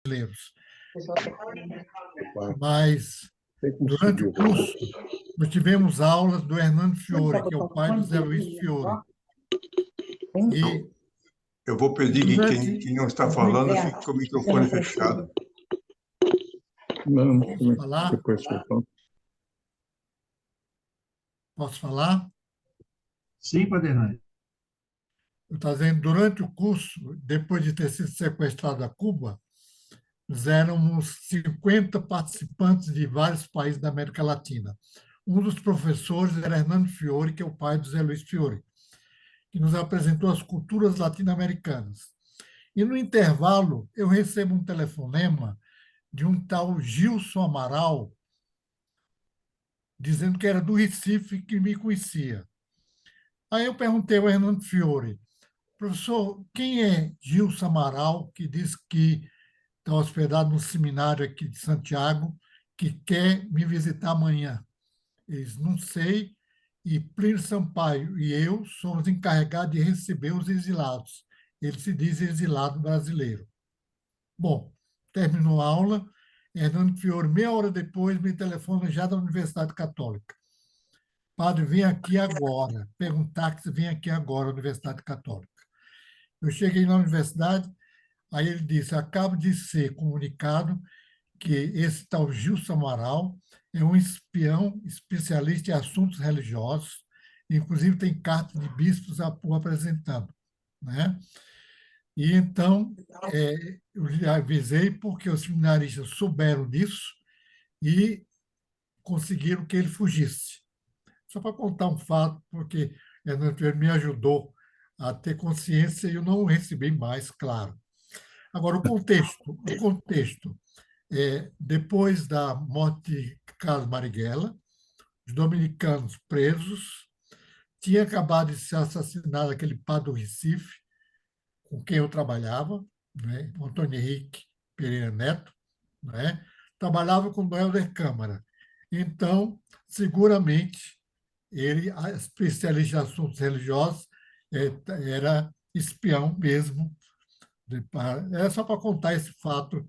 brasileiros. Opa, Mas, tem como durante o subir, né? curso, nós tivemos aulas do Hernando Fiore, que é o pai do Zé Luiz Fiore. E, Eu vou pedir que quem não está falando fique com o microfone fechado. Não, posso falar? depois eu falo. Posso falar? Sim, Padre. Eu estou dizendo, durante o curso, depois de ter sido sequestrado a Cuba, nós éramos 50 participantes de vários países da América Latina. Um dos professores era Hernando Fiore, que é o pai do Zé Luiz Fiore, que nos apresentou as culturas latino-americanas. E, no intervalo, eu recebo um telefonema de um tal Gilson Amaral, dizendo que era do Recife, que me conhecia. Aí eu perguntei ao Hernando Fiore, professor, quem é Gilson Amaral, que diz que está hospedado no seminário aqui de Santiago, que quer me visitar amanhã? Eles, não sei, e Plínio Sampaio e eu somos encarregados de receber os exilados. Ele se diz exilado brasileiro. Bom, terminou a aula, Hernando Fiore, meia hora depois, me telefona já da Universidade Católica. Padre, vem aqui agora. Perguntar que você vem aqui agora à Universidade Católica. Eu cheguei na universidade, aí ele disse, acabo de ser comunicado que esse tal Gilson Amaral é um espião especialista em assuntos religiosos, inclusive tem carta de bispos o apresentando, né? E então, eu lhe avisei porque os seminaristas souberam disso e conseguiram que ele fugisse. Só para contar um fato, porque ele me ajudou a ter consciência e eu não o recebi mais, claro. Agora, o contexto depois da morte de Carlos Marighella, os dominicanos presos, tinha acabado de ser assassinado aquele padre do Recife, com quem eu trabalhava, né, Antônio Henrique Pereira Neto, né, trabalhava com o Helder Câmara. Então, seguramente, ele, especialista em assuntos religiosos, era espião mesmo. Era só para contar esse fato,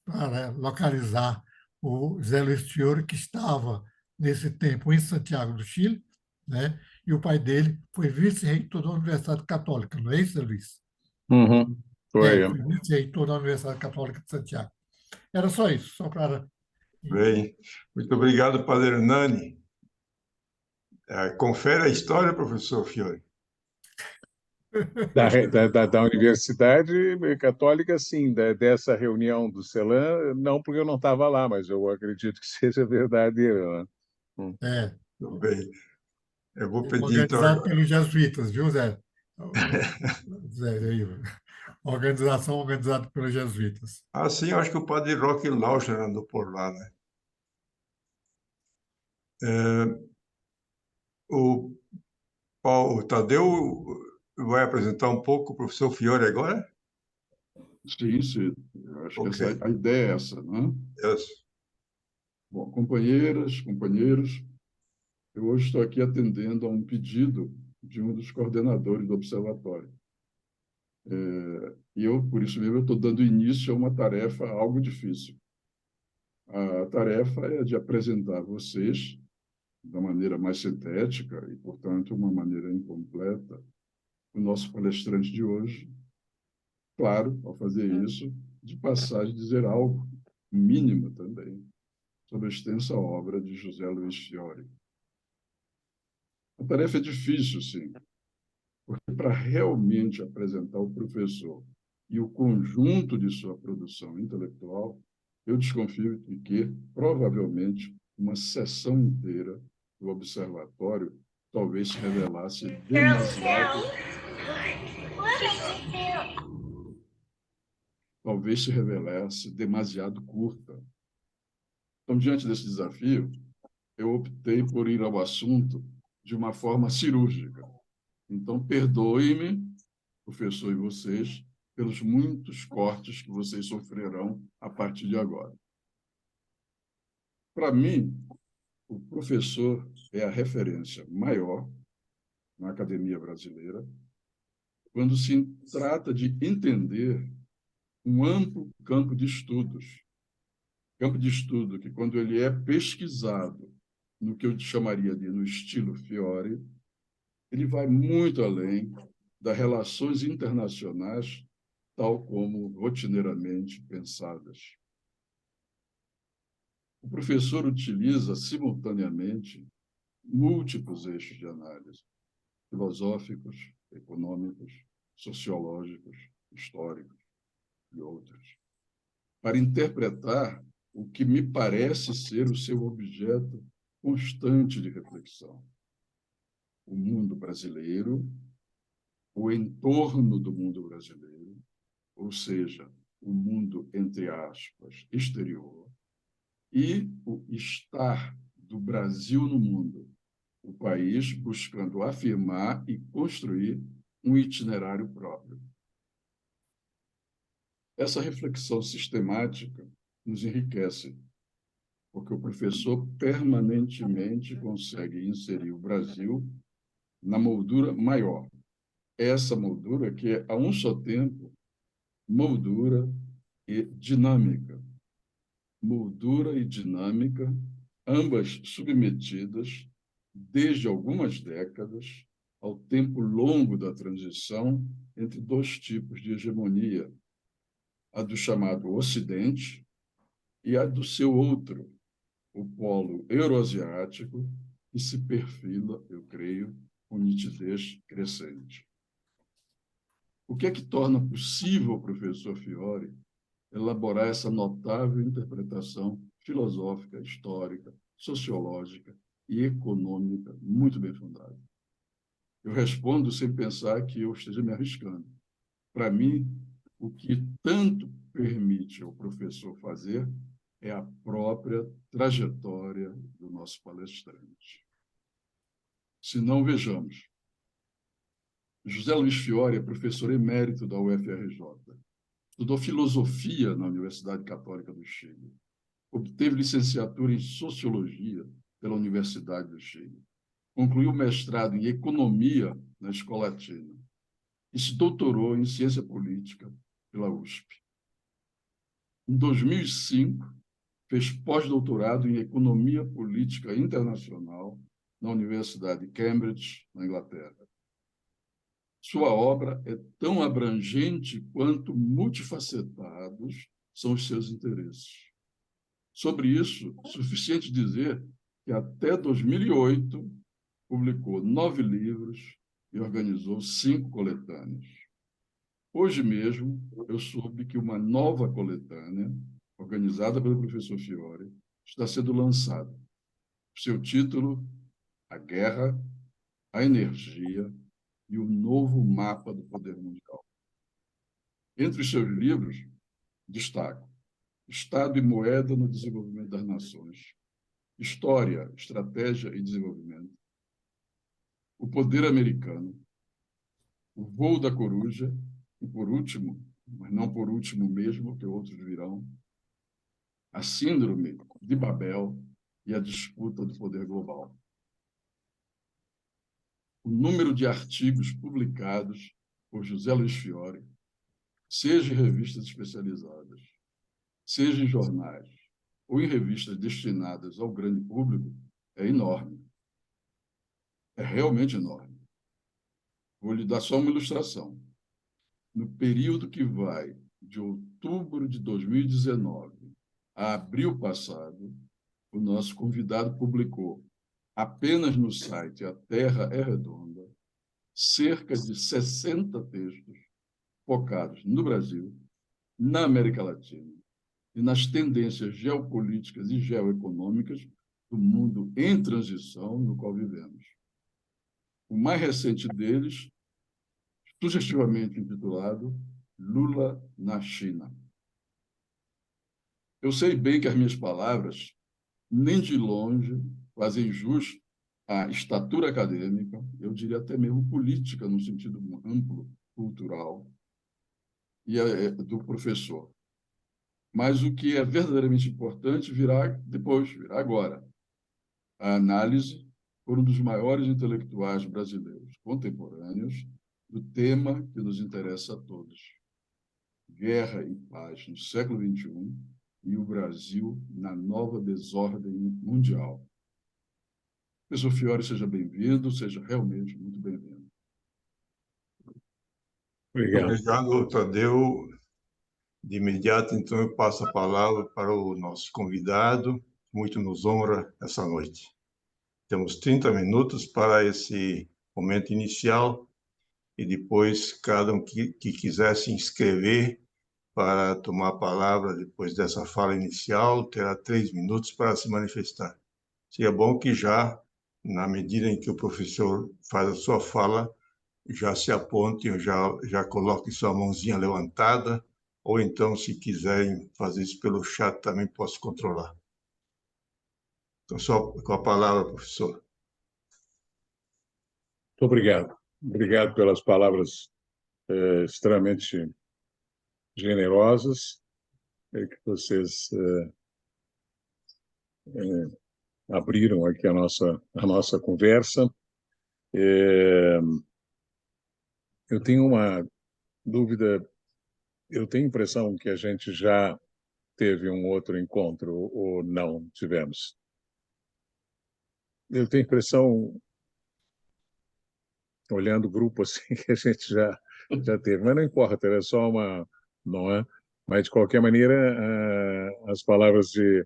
para localizar o Zé Luiz Fiore, que estava, nesse tempo, em Santiago do Chile, né? E o pai dele foi vice-reitor da Universidade Católica, não é isso, Zé Luiz? Uhum. Foi. Foi vice-reitor da Universidade Católica de Santiago. Era só isso, só para... Bem, muito obrigado, Padre Hernani. Confere a história, professor Fiore. Da Universidade Católica, sim, dessa reunião do CELAM, não, porque eu não estava lá, mas eu acredito que seja verdadeira, né? É, Tudo bem. Eu vou pedir, então, organizado agora. pelos jesuítas, viu, Zé? Zé, aí, organização organizada pelos jesuítas. Ah, sim, eu acho que o Padre Roque Lauscher andou por lá, né? O Paulo Tadeu vai apresentar um pouco o professor Fiore agora? Sim, sim. Eu acho que Ok. a ideia é essa, né? Yes. Bom, companheiras, companheiros, eu hoje estou aqui atendendo a um pedido de um dos coordenadores do observatório. E eu, por isso mesmo, eu estou dando início a uma tarefa algo difícil. A tarefa é de apresentar a vocês, da maneira mais sintética e, portanto, uma maneira incompleta, o nosso palestrante de hoje. Claro, ao fazer isso, de passagem dizer algo mínimo também sobre a extensa obra de José Luiz Fiore. A tarefa é difícil, sim, porque para realmente apresentar o professor e o conjunto de sua produção intelectual, eu desconfio de que, provavelmente, uma sessão inteira do observatório talvez se revelasse demasiado, talvez se revelasse demasiado curta. Então, diante desse desafio, eu optei por ir ao assunto de uma forma cirúrgica. Então, perdoe-me, professor e vocês, pelos muitos cortes que vocês sofrerão a partir de agora. Para mim, o professor é a referência maior na academia brasileira quando se trata de entender um amplo campo de estudos. Campo de estudo que, quando ele é pesquisado no que eu chamaria de no estilo Fiore, ele vai muito além das relações internacionais, tal como rotineiramente pensadas. O professor utiliza simultaneamente múltiplos eixos de análise, filosóficos, econômicos, sociológicos, históricos e outros, para interpretar o que me parece ser o seu objeto constante de reflexão: o mundo brasileiro, o entorno do mundo brasileiro, ou seja, o mundo, entre aspas, exterior, e o estar do Brasil no mundo, o país buscando afirmar e construir um itinerário próprio. Essa reflexão sistemática nos enriquece, porque o professor permanentemente consegue inserir o Brasil na moldura maior. Essa moldura que é, a um só tempo, moldura e dinâmica. Moldura e dinâmica, ambas submetidas, desde algumas décadas, ao tempo longo da transição entre dois tipos de hegemonia, a do chamado Ocidente e a do seu outro, o polo euroasiático, que se perfila, eu creio, com nitidez crescente. O que é que torna possível ao professor Fiore elaborar essa notável interpretação filosófica, histórica, sociológica e econômica muito bem fundada? Eu respondo sem pensar que eu esteja me arriscando. Para mim, o que tanto permite ao professor fazer é a própria trajetória do nosso palestrante. Se não, vejamos. José Luiz Fiore é professor emérito da UFRJ. Estudou filosofia na Universidade Católica do Chile. Obteve licenciatura em sociologia pela Universidade do Chile. Concluiu mestrado em economia na Escola Latina e se doutorou em ciência política pela USP. Em 2005, fez pós-doutorado em economia política internacional na Universidade de Cambridge, na Inglaterra. Sua obra é tão abrangente quanto multifacetados são os seus interesses. Sobre isso, é suficiente dizer que até 2008 publicou 9 livros e organizou 5 coletâneas. Hoje mesmo, eu soube que uma nova coletânea, organizada pelo professor Fiore, está sendo lançada. Seu título: A Guerra, a Energia e o Novo Mapa do Poder Mundial. Entre os seus livros, destaco Estado e Moeda no Desenvolvimento das Nações, História, Estratégia e Desenvolvimento, O Poder Americano, O Voo da Coruja e, por último, mas não por último mesmo, que outros virão, A Síndrome de Babel e a Disputa do Poder Global. O número de artigos publicados por José Luiz Fiore, seja em revistas especializadas, seja em jornais ou em revistas destinadas ao grande público, é enorme. É realmente enorme. Vou lhe dar só uma ilustração. No período que vai de outubro de 2019 a abril passado, o nosso convidado publicou, apenas no site A Terra é Redonda, cerca de 60 textos focados no Brasil, na América Latina e nas tendências geopolíticas e geoeconômicas do mundo em transição no qual vivemos. O mais recente deles, sugestivamente intitulado Lula na China. Eu sei bem que as minhas palavras, nem de longe, fazem jus à estatura acadêmica, eu diria até mesmo política, no sentido amplo, cultural, e do professor. Mas o que é verdadeiramente importante virá depois, virá agora. A análise por um dos maiores intelectuais brasileiros contemporâneos do tema que nos interessa a todos. Guerra e Paz no século XXI e o Brasil na nova desordem mundial. Professor Fiore, seja bem-vindo, seja realmente muito bem-vindo. Obrigado. Obrigado, Tadeu. De imediato, então, eu passo a palavra para o nosso convidado, muito nos honra essa noite. Temos 30 minutos para esse momento inicial e depois cada um que quiser se inscrever para tomar a palavra depois dessa fala inicial terá 3 minutos para se manifestar. Seria bom que já, na medida em que o professor faz a sua fala, já se aponte, já coloque sua mãozinha levantada, ou então, se quiserem fazer isso pelo chat, também posso controlar. Então, só com a palavra, professor. Muito obrigado. Obrigado pelas palavras extremamente generosas que vocês abriram aqui a nossa conversa. Eu tenho uma dúvida, eu tenho a impressão que a gente já teve um outro encontro ou não tivemos. Eu tenho a impressão, olhando o grupo assim, que a gente já teve, mas não importa, era só uma, não é? Mas, de qualquer maneira, as palavras de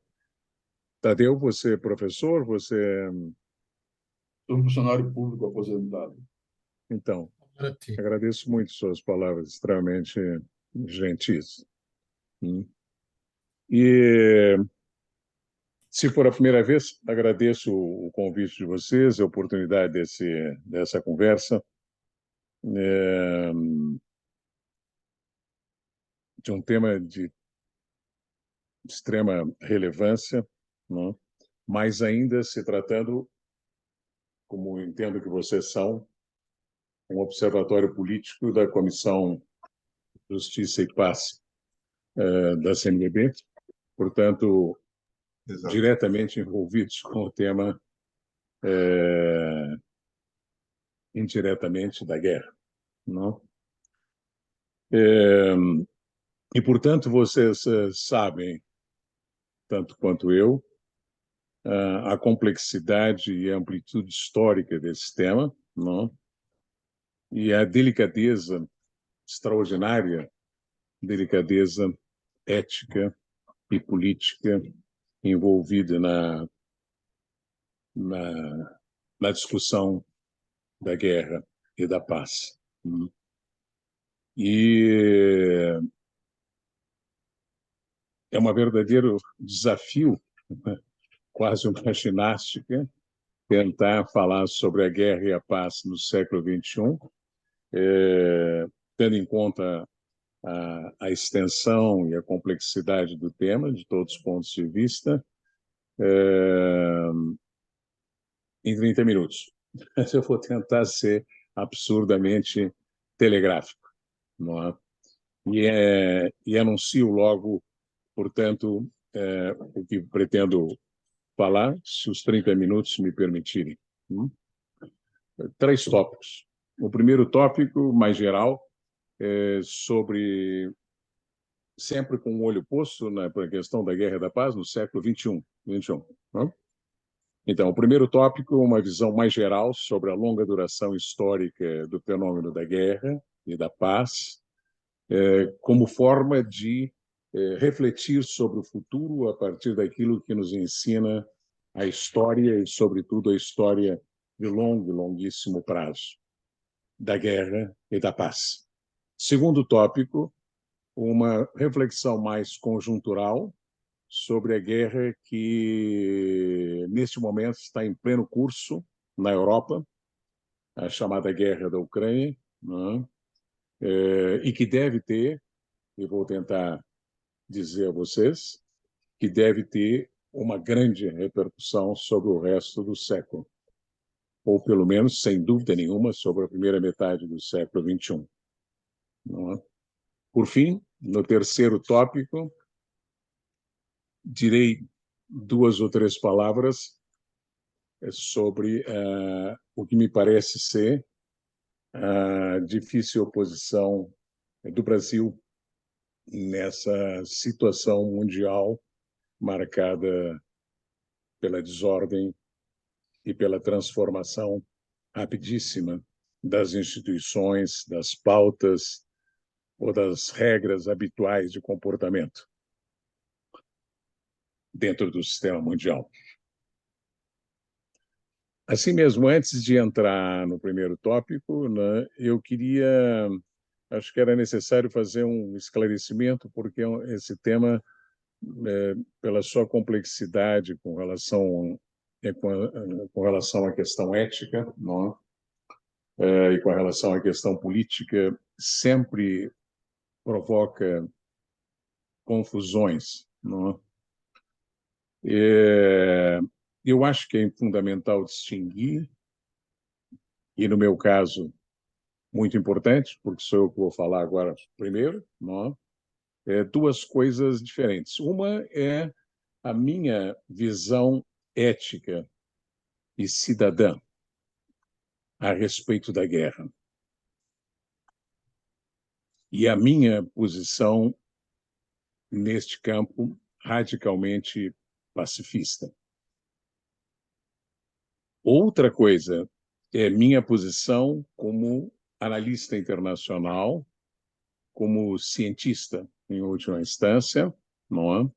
Tadeu, você é professor, você... Sou um funcionário público aposentado. Então, Para ti. agradeço muito suas palavras extremamente gentis. E, se for a primeira vez, agradeço o convite de vocês, a oportunidade dessa conversa, de um tema de extrema relevância, não? Mas ainda se tratando, como entendo que vocês são, um observatório político da Comissão Justiça e Paz da CNBB, portanto, Exato. diretamente envolvidos com o tema indiretamente da guerra, não? E, portanto, vocês sabem, tanto quanto eu, a complexidade e a amplitude histórica desse tema, não? E a delicadeza extraordinária, delicadeza ética e política envolvida na discussão da guerra e da paz. E é um verdadeiro desafio, quase uma ginástica, tentar falar sobre a guerra e a paz no século XXI, tendo em conta a extensão e a complexidade do tema, de todos os pontos de vista, em 30 minutos. Mas eu vou tentar ser absurdamente telegráfico, não é? E anuncio logo, portanto, o que pretendo falar, se os 30 minutos me permitirem. 3 tópicos. O primeiro tópico, mais geral, sobre, sempre com o olho posto na questão da guerra e da paz no século XXI. Não? Então, o primeiro tópico, uma visão mais geral sobre a longa duração histórica do fenômeno da guerra e da paz, como forma de refletir sobre o futuro a partir daquilo que nos ensina a história e, sobretudo, a história de longo e longuíssimo prazo da guerra e da paz. Segundo tópico, uma reflexão mais conjuntural sobre a guerra que, neste momento, está em pleno curso na Europa, a chamada Guerra da Ucrânia, né? E que deve ter, e vou tentar dizer a vocês, que deve ter uma grande repercussão sobre o resto do século, ou pelo menos, sem dúvida nenhuma, sobre a primeira metade do século XXI. Não é? Por fim, no terceiro tópico, direi 2 ou 3 palavras sobre o que me parece ser a difícil oposição do Brasil nessa situação mundial marcada pela desordem e pela transformação rapidíssima das instituições, das pautas ou das regras habituais de comportamento dentro do sistema mundial. Assim mesmo, antes de entrar no primeiro tópico, né, acho que era necessário fazer um esclarecimento, porque esse tema, pela sua complexidade com relação à questão ética, não é? E com relação à questão política, sempre provoca confusões, não é? Eu acho que é fundamental distinguir, e no meu caso, muito importante, porque sou eu que vou falar agora primeiro, não é? Duas coisas diferentes. Uma é a minha visão ética e cidadã a respeito da guerra. E a minha posição neste campo radicalmente pacifista. Outra coisa é minha posição como analista internacional, como cientista, em última instância, não é?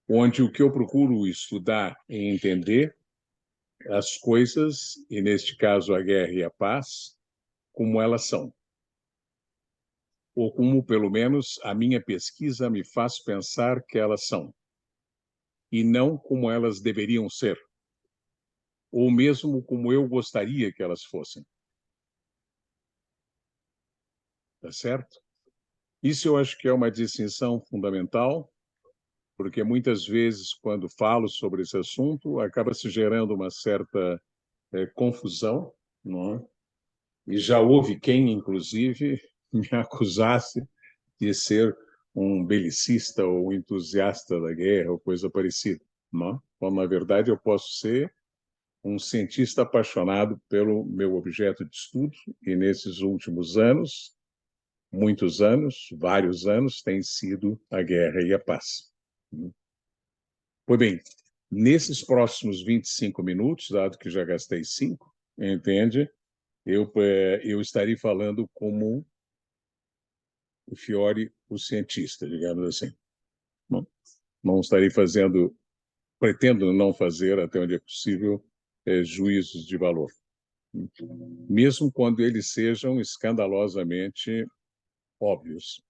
Onde o que eu procuro estudar e entender as coisas, e neste caso a guerra e a paz, como elas são. Ou como, pelo menos, a minha pesquisa me faz pensar que elas são, e não como elas deveriam ser, ou mesmo como eu gostaria que elas fossem. Tá certo? Isso eu acho que é uma distinção fundamental, porque muitas vezes, quando falo sobre esse assunto, acaba se gerando uma certa confusão, não é? E já houve quem, inclusive, me acusasse de ser um belicista ou entusiasta da guerra ou coisa parecida, não é? Quando, na verdade, eu posso ser um cientista apaixonado pelo meu objeto de estudo, e nesses últimos anos, muitos anos, vários anos, tem sido a guerra e a paz. Pois bem, nesses próximos 25 minutos, dado que já gastei 5, entende? Eu estarei falando como o Fiore, o cientista, digamos assim. Não estarei pretendo não fazer, até onde é possível, juízos de valor, mesmo quando eles sejam escandalosamente óbvios.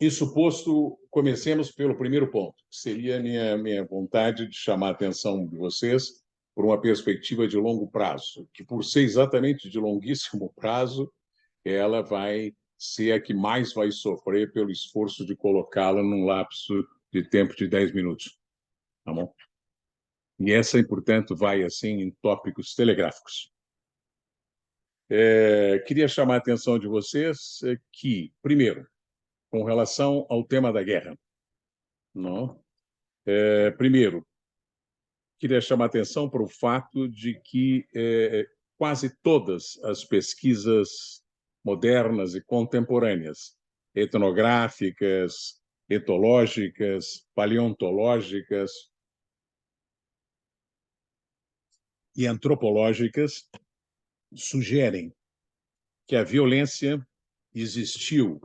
Isso posto, comecemos pelo primeiro ponto, que seria a minha vontade de chamar a atenção de vocês por uma perspectiva de longo prazo, que por ser exatamente de longuíssimo prazo, ela vai ser a que mais vai sofrer pelo esforço de colocá-la num lapso de tempo de 10 minutos. Tá bom? E essa, portanto, vai assim em tópicos telegráficos. Queria chamar a atenção de vocês que, primeiro, com relação ao tema da guerra, não? Primeiro, queria chamar a atenção para o fato de que quase todas as pesquisas modernas e contemporâneas, etnográficas, etológicas, paleontológicas e antropológicas, sugerem que a violência existiu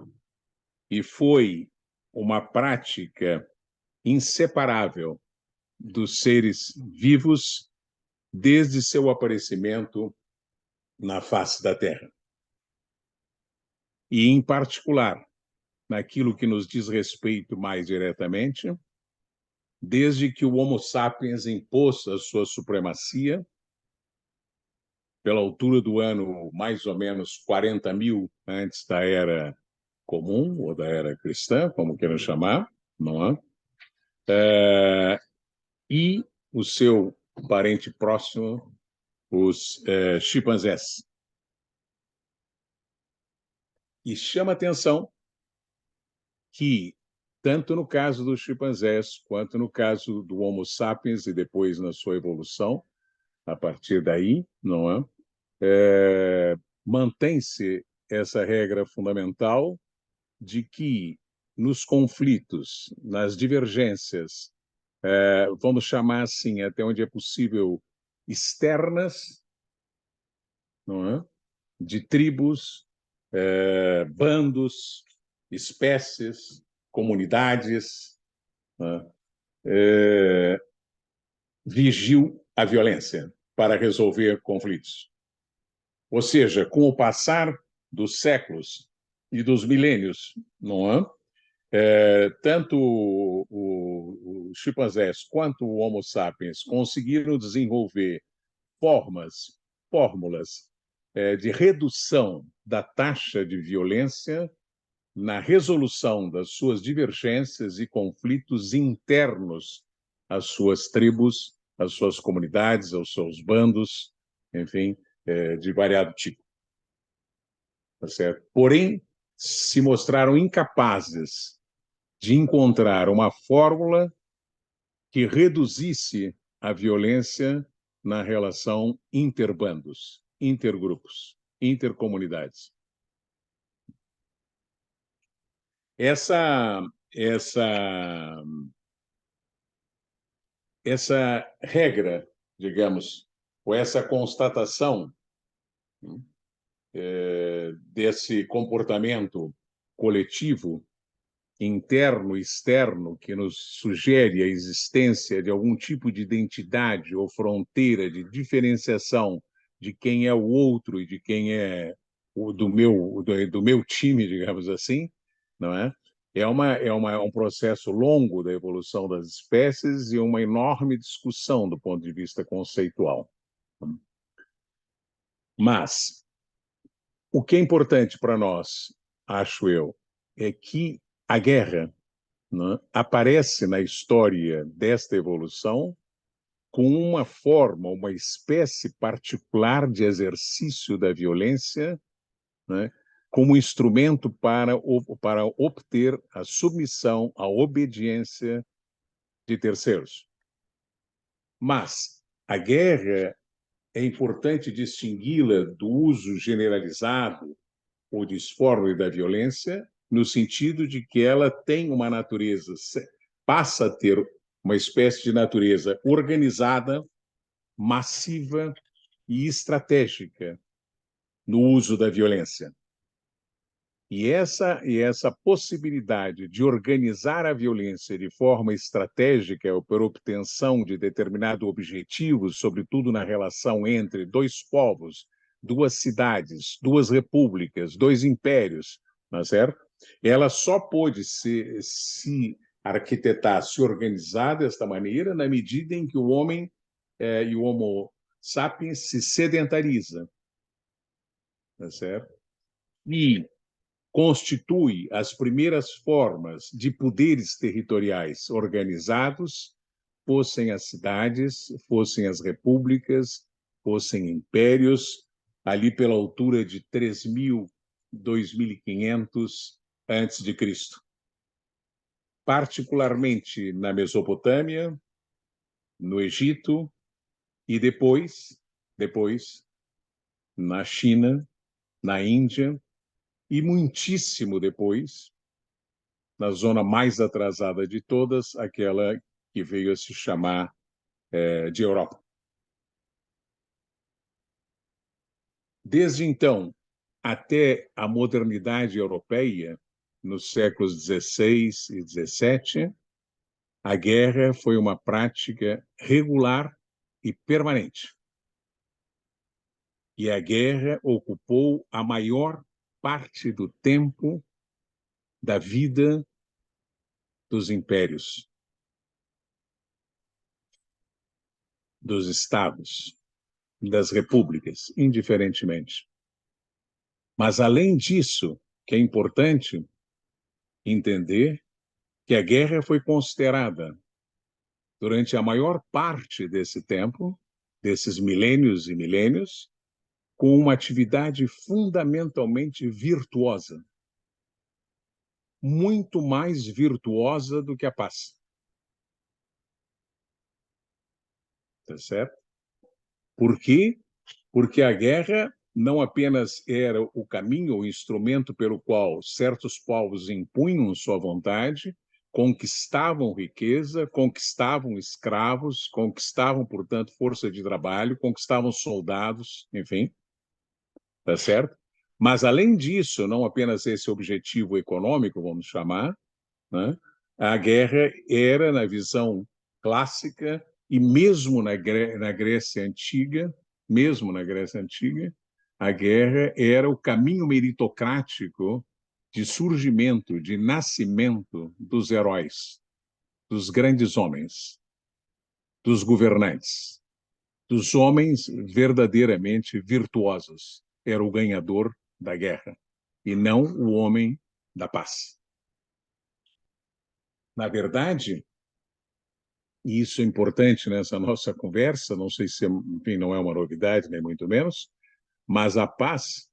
e foi uma prática inseparável dos seres vivos desde seu aparecimento na face da Terra. E, em particular, naquilo que nos diz respeito mais diretamente, desde que o Homo sapiens impôs a sua supremacia, pela altura do ano mais ou menos 40.000 antes da Era Comum, ou da Era Cristã, como queiram chamar, não é? E o seu parente próximo, os chimpanzés. E chama atenção que, tanto no caso dos chimpanzés, quanto no caso do Homo sapiens, e depois na sua evolução, a partir daí, não é? Mantém-se essa regra fundamental de que nos conflitos, nas divergências, vamos chamar assim, até onde é possível, externas, não é? De tribos, bandos, espécies, comunidades, né? Vigiu a violência para resolver conflitos. Ou seja, com o passar dos séculos e dos milênios, não é? Tanto os chimpanzés quanto o Homo sapiens conseguiram desenvolver fórmulas de redução da taxa de violência na resolução das suas divergências e conflitos internos às suas tribos, às suas comunidades, aos seus bandos, enfim, de variado tipo. Tá certo? Porém, se mostraram incapazes de encontrar uma fórmula que reduzisse a violência na relação interbandos, intergrupos, intercomunidades. Essa regra, digamos, ou essa constatação desse comportamento coletivo, interno e externo, que nos sugere a existência de algum tipo de identidade ou fronteira de diferenciação de quem é o outro e de quem é do meu time, digamos assim, não é? É um processo longo da evolução das espécies e uma enorme discussão do ponto de vista conceitual. Mas o que é importante para nós, acho eu, é que a guerra, né, aparece na história desta evolução com uma forma, uma espécie particular de exercício da violência, né, como instrumento para obter a submissão, a obediência de terceiros. Mas a guerra é importante distingui-la do uso generalizado ou disforme da violência, no sentido de que ela tem uma natureza, passa a ter uma espécie de natureza organizada, massiva e estratégica no uso da violência. E essa possibilidade de organizar a violência de forma estratégica ou por obtenção de determinado objetivo, sobretudo na relação entre dois povos, duas cidades, duas repúblicas, dois impérios, não é certo? Ela só pôde se arquitetar, se organizar desta maneira na medida em que o homem e o Homo sapiens se sedentariza, não é certo? E constitui as primeiras formas de poderes territoriais organizados, fossem as cidades, fossem as repúblicas, fossem impérios, ali pela altura de 3.000, 2.500 antes de Cristo. Particularmente na Mesopotâmia, no Egito e depois na China, na Índia, e muitíssimo depois, na zona mais atrasada de todas, aquela que veio a se chamar de Europa. Desde então até a modernidade europeia, nos séculos XVI e XVII, a guerra foi uma prática regular e permanente. E a guerra ocupou a maior parte do tempo da vida dos impérios, dos estados, das repúblicas, indiferentemente. Mas, além disso, que é importante entender que a guerra foi considerada, durante a maior parte desse tempo, desses milênios e milênios, com uma atividade fundamentalmente virtuosa. Muito mais virtuosa do que a paz. Tá certo? Por quê? Porque a guerra não apenas era o caminho, o instrumento pelo qual certos povos impunham sua vontade, conquistavam riqueza, conquistavam escravos, conquistavam, portanto, força de trabalho, conquistavam soldados, enfim, tá certo? Mas, além disso, não apenas esse objetivo econômico, vamos chamar, né? A guerra era, na visão clássica, e mesmo na Grécia Antiga, mesmo na Grécia Antiga, a guerra era o caminho meritocrático de surgimento, de nascimento dos heróis, dos grandes homens, dos governantes, dos homens verdadeiramente virtuosos. Era o ganhador da guerra, e não o homem da paz. Na verdade, e isso é importante nessa nossa conversa, não sei se, enfim, não é uma novidade, nem muito menos, mas a paz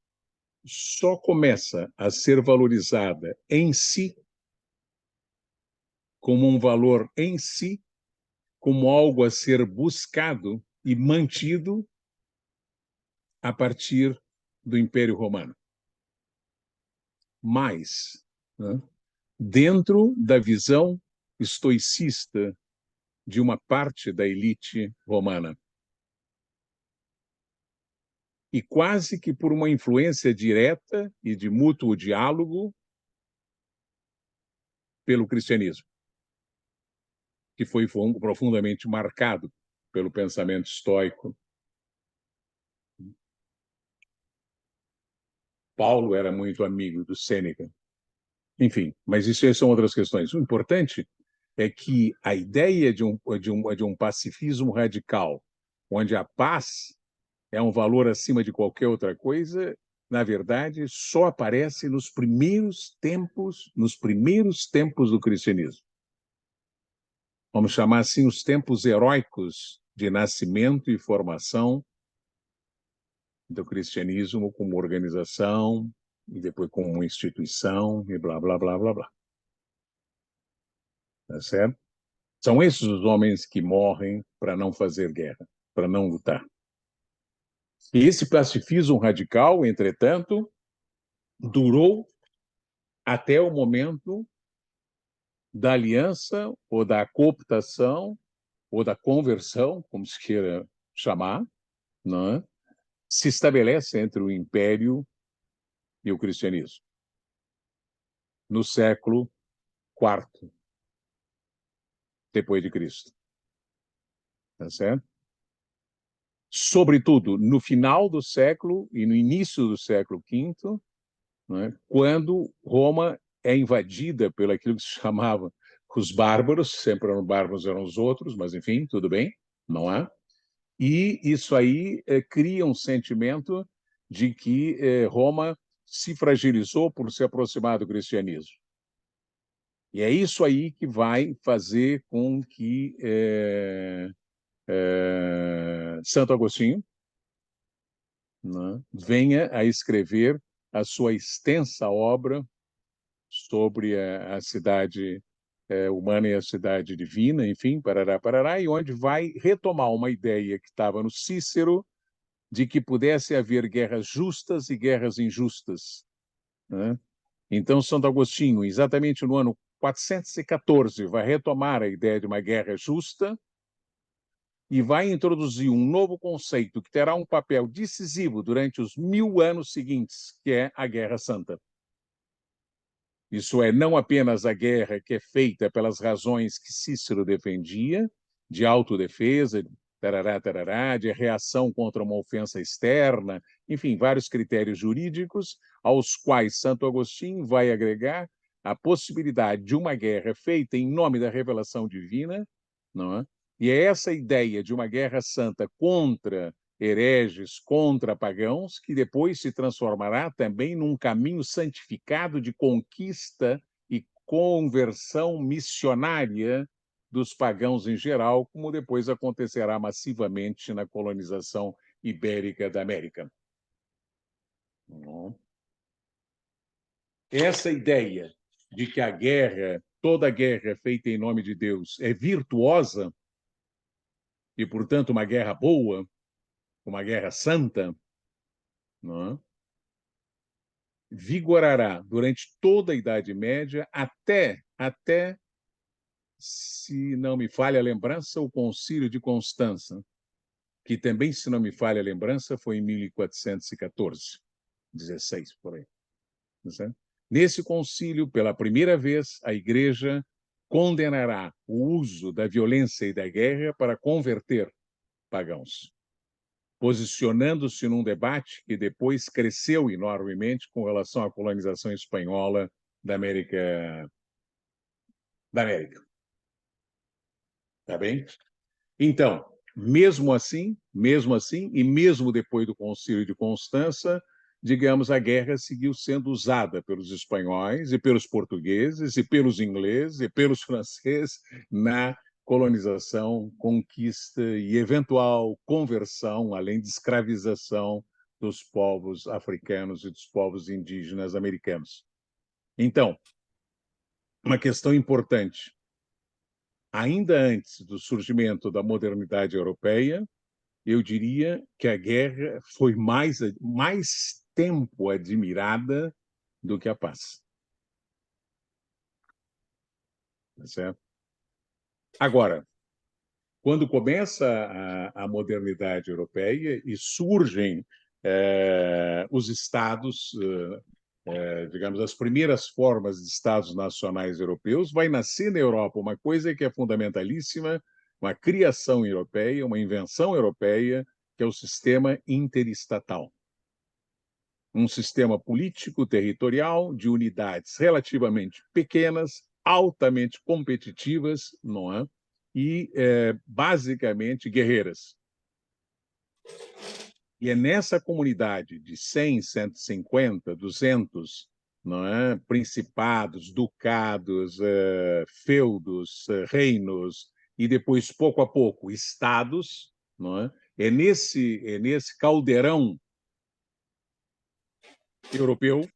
só começa a ser valorizada em si, como um valor em si, como algo a ser buscado e mantido a partir do Império Romano. Mas, né, dentro da visão estoicista de uma parte da elite romana, e quase que por uma influência direta e de mútuo diálogo pelo cristianismo, que foi profundamente marcado pelo pensamento estoico. Paulo era muito amigo do Sêneca. Enfim, mas isso são outras questões. O importante é que a ideia de um pacifismo radical, onde a paz é um valor acima de qualquer outra coisa, na verdade, só aparece nos primeiros tempos do cristianismo. Vamos chamar assim os tempos heróicos de nascimento e formação do cristianismo como organização e depois como instituição e blá, blá, blá, blá, blá. Tá certo? São esses os homens que morrem para não fazer guerra, para não lutar. E esse pacifismo radical, entretanto, durou até o momento da aliança ou da cooptação ou da conversão, como se queira chamar, não é? Se estabelece entre o Império e o cristianismo, no século IV depois de Cristo. Tá certo? Sobretudo no final do século e no início do século V, né, quando Roma é invadida pelo aquilo que se chamava os bárbaros, sempre eram bárbaros, eram os outros, mas enfim, tudo bem, não é? E isso aí cria um sentimento de que Roma se fragilizou por se aproximar do cristianismo. E é isso aí que vai fazer com que Santo Agostinho, né, venha a escrever a sua extensa obra sobre a cidade humana e a cidade divina, enfim, parará, parará, e onde vai retomar uma ideia que estava no Cícero de que pudesse haver guerras justas e guerras injustas, né? Então, Santo Agostinho, exatamente no ano 414, vai retomar a ideia de uma guerra justa e vai introduzir um novo conceito que terá um papel decisivo durante os 1000 anos seguintes, que é a Guerra Santa. Isso é, não apenas a guerra que é feita pelas razões que Cícero defendia, de autodefesa, tarará, tarará, de reação contra uma ofensa externa, enfim, vários critérios jurídicos, aos quais Santo Agostinho vai agregar a possibilidade de uma guerra feita em nome da revelação divina, não é? E é essa ideia de uma guerra santa contra hereges, contra pagãos, que depois se transformará também num caminho santificado de conquista e conversão missionária dos pagãos em geral, como depois acontecerá massivamente na colonização ibérica da América. Essa ideia de que a guerra, toda guerra é feita em nome de Deus, é virtuosa e, portanto, uma guerra boa, uma guerra santa, não é? Vigorará durante toda a Idade Média até, se não me falha a lembrança, o Concílio de Constança, que também, se não me falha a lembrança, foi em 1414, 16, por aí. Certo? Nesse concílio, pela primeira vez, a Igreja condenará o uso da violência e da guerra para converter pagãos, posicionando-se num debate que depois cresceu enormemente com relação à colonização espanhola da América. Tá bem? Então, mesmo assim, e mesmo depois do Concílio de Constança, digamos, a guerra seguiu sendo usada pelos espanhóis e pelos portugueses e pelos ingleses e pelos franceses na colonização, conquista e eventual conversão, além de escravização dos povos africanos e dos povos indígenas americanos. Então, uma questão importante. Ainda antes do surgimento da modernidade europeia, eu diria que a guerra foi mais tempo admirada do que a paz. Tá certo? Agora, quando começa a modernidade europeia e surgem os estados, digamos, as primeiras formas de estados nacionais europeus, vai nascer na Europa uma coisa que é fundamentalíssima, uma criação europeia, uma invenção europeia, que é o sistema interestatal. Um sistema político territorial de unidades relativamente pequenas, altamente competitivas, não é? E basicamente guerreiras. E é nessa comunidade de 100, 150, 200, não é? Principados, ducados, feudos, reinos, e depois, pouco a pouco, estados, não é? É nesse caldeirão europeu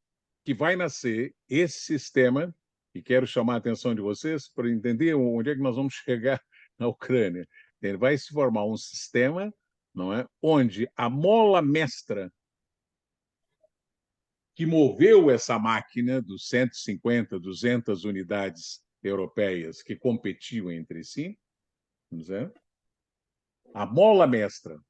que vai nascer esse sistema, e quero chamar a atenção de vocês para entender onde é que nós vamos chegar na Ucrânia. Ele vai se formar um sistema, não é? Onde a mola mestra que moveu essa máquina dos 150, 200 unidades europeias que competiam entre si, a mola mestra,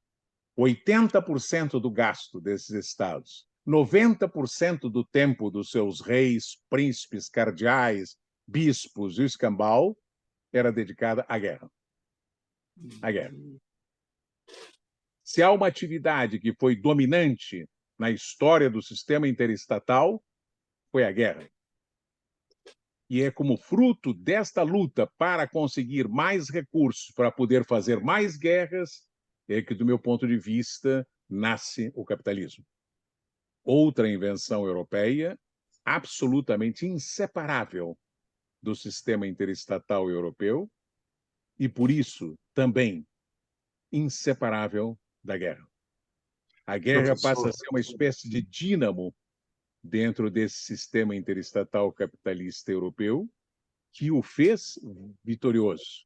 80% do gasto desses estados, 90% do tempo dos seus reis, príncipes, cardeais, bispos e o escambau, era dedicada à guerra. À guerra. Se há uma atividade que foi dominante na história do sistema interestatal, foi a guerra. E é como fruto desta luta para conseguir mais recursos, para poder fazer mais guerras, é que, do meu ponto de vista, nasce o capitalismo. Outra invenção europeia, absolutamente inseparável do sistema interestatal europeu, e, por isso, também inseparável da guerra. A guerra passa a ser uma espécie de dínamo dentro desse sistema interestatal capitalista europeu, que o fez vitorioso.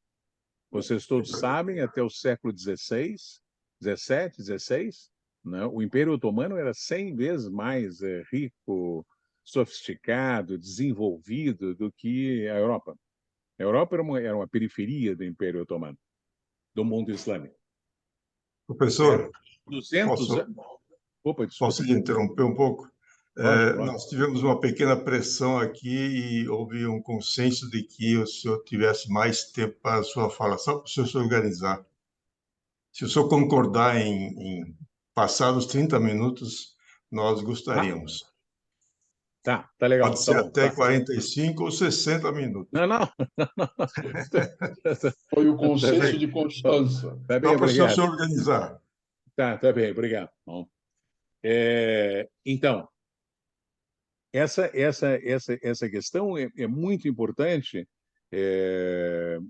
Vocês todos sabem, até o século XVI, XVII, XVI, né, o Império Otomano era 100 vezes mais rico, sofisticado, desenvolvido do que a Europa. A Europa era uma periferia do Império Otomano, do mundo islâmico. Professor, 200 anos... Opa, desculpa. Posso lhe interromper um pouco? Claro. Nós tivemos uma pequena pressão aqui e houve um consenso de que o senhor tivesse mais tempo para a sua fala, só para o senhor se organizar. Se o senhor concordar em passar os 30 minutos, nós gostaríamos. Tá legal. Pode ser bom, até tá. 45 ou 60 minutos. Não. Foi o consenso de Constança. Tá bem, Só para o senhor obrigado. se organizar. Tá bem, obrigado. Bom. Então, essa questão é muito importante,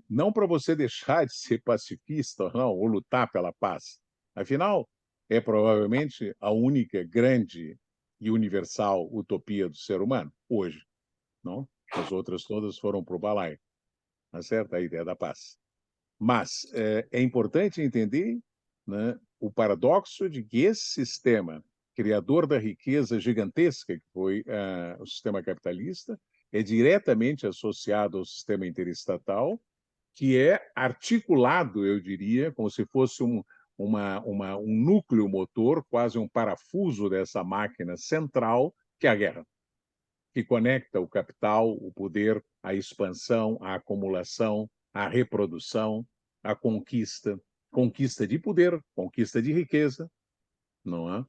não para você deixar de ser pacifista não, ou lutar pela paz. Afinal, é provavelmente a única grande e universal utopia do ser humano, hoje. Não? As outras todas foram para o balaio. Tá certo? A ideia da paz. Mas é importante entender, né, o paradoxo de que esse sistema criador da riqueza gigantesca que foi o sistema capitalista, é diretamente associado ao sistema interestatal, que é articulado, eu diria, como se fosse um núcleo motor, quase um parafuso dessa máquina central, que é a guerra, que conecta o capital, o poder, a expansão, a acumulação, a reprodução, a conquista de poder, conquista de riqueza, não é?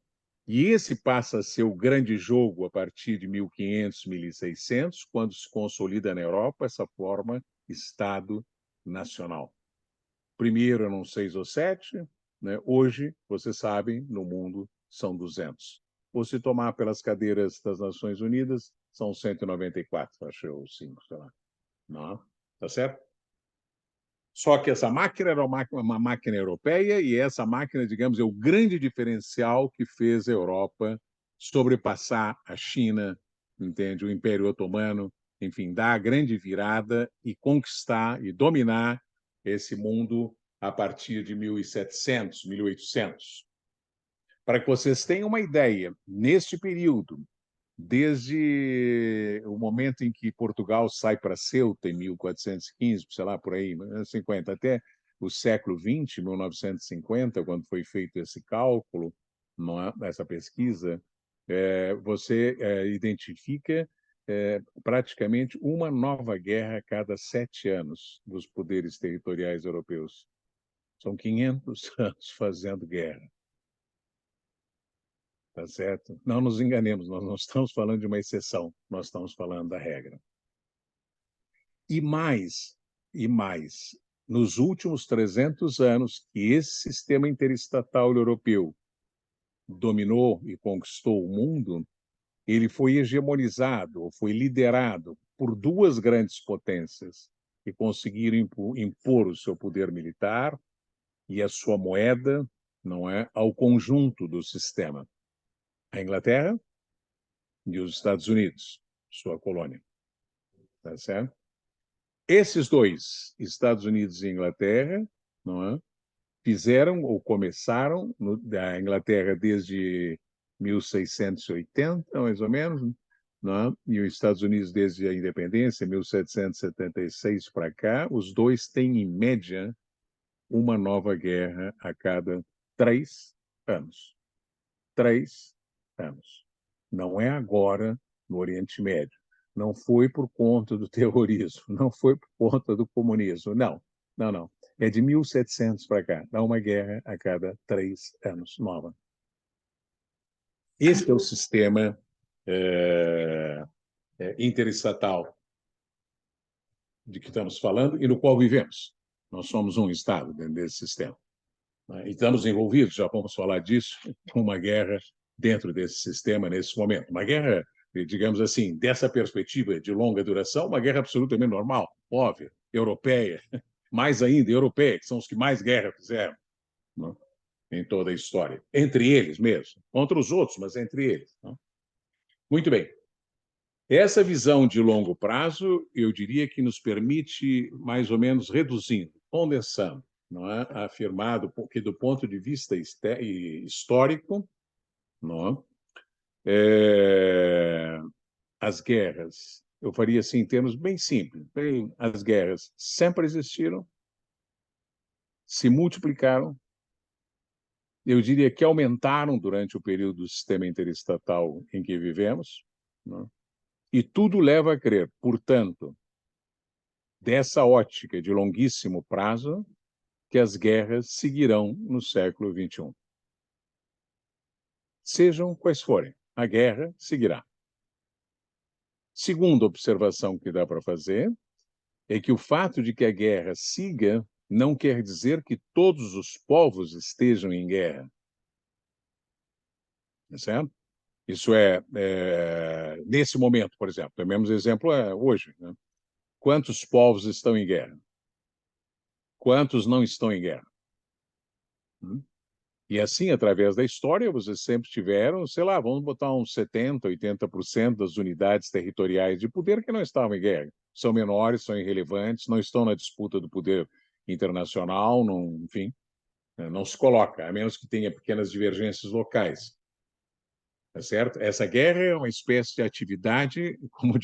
E esse passa a ser o grande jogo a partir de 1500, 1600, quando se consolida na Europa essa forma Estado nacional. Primeiro eram 6 ou 7, né? Hoje, vocês sabem, no mundo são 200. Ou se tomar pelas cadeiras das Nações Unidas, são 194, acho eu, 5, sei lá. Não, tá certo? Só que essa máquina era uma máquina europeia e essa máquina, digamos, é o grande diferencial que fez a Europa sobrepassar a China, entende? O Império Otomano, enfim, dar a grande virada e conquistar e dominar esse mundo a partir de 1700, 1800. Para que vocês tenham uma ideia, neste período, desde o momento em que Portugal sai para Ceuta, em 1415, sei lá, por aí, 50, até o século XX, 1950, quando foi feito esse cálculo, essa pesquisa, você identifica praticamente uma nova guerra a cada 7 anos dos poderes territoriais europeus. São 500 anos fazendo guerra. Tá certo? Não nos enganemos, nós não estamos falando de uma exceção, nós estamos falando da regra. E mais, nos últimos 300 anos que esse sistema interestatal europeu dominou e conquistou o mundo, ele foi hegemonizado, ou foi liderado por duas grandes potências que conseguiram impor o seu poder militar e a sua moeda, não é, ao conjunto do sistema. A Inglaterra e os Estados Unidos, sua colônia. Tá certo? Esses dois, Estados Unidos e Inglaterra, não é? Fizeram ou começaram, a Inglaterra desde 1680, mais ou menos, não é? E os Estados Unidos desde a independência, 1776 para cá, os dois têm, em média, uma nova guerra a cada 3 anos. 3 anos. Não é agora no Oriente Médio. Não foi por conta do terrorismo, não foi por conta do comunismo, não. É de 1700 para cá. Dá uma guerra a cada 3 anos, nova. Esse é o sistema interestatal de que estamos falando e no qual vivemos. Nós somos um Estado dentro desse sistema. E estamos envolvidos, já vamos falar disso, com uma guerra dentro desse sistema nesse momento. Uma guerra, digamos assim, dessa perspectiva de longa duração, uma guerra absolutamente normal, óbvia, europeia, mais ainda europeia, que são os que mais guerra fizeram, não? Em toda a história. Entre eles mesmo, contra os outros, mas entre eles. Não? Muito bem. Essa visão de longo prazo, eu diria que nos permite, mais ou menos, reduzindo, condensando, não é? Afirmado que, do ponto de vista histórico, não é? As guerras, eu faria assim em termos bem simples, as guerras sempre existiram, se multiplicaram, eu diria que aumentaram durante o período do sistema interestatal em que vivemos, não é? E tudo leva a crer, portanto, dessa ótica de longuíssimo prazo, que as guerras seguirão no século XXI. Sejam quais forem, a guerra seguirá. Segunda observação que dá para fazer é que o fato de que a guerra siga não quer dizer que todos os povos estejam em guerra. Certo? Isso nesse momento, por exemplo, o mesmo exemplo é hoje. Né? Quantos povos estão em guerra? Quantos não estão em guerra? E assim, através da história, vocês sempre tiveram, sei lá, vamos botar uns 70%, 80% das unidades territoriais de poder que não estavam em guerra. São menores, são irrelevantes, não estão na disputa do poder internacional, não, enfim, não se coloca, a menos que tenha pequenas divergências locais. tá certo? Essa guerra é uma espécie de atividade, como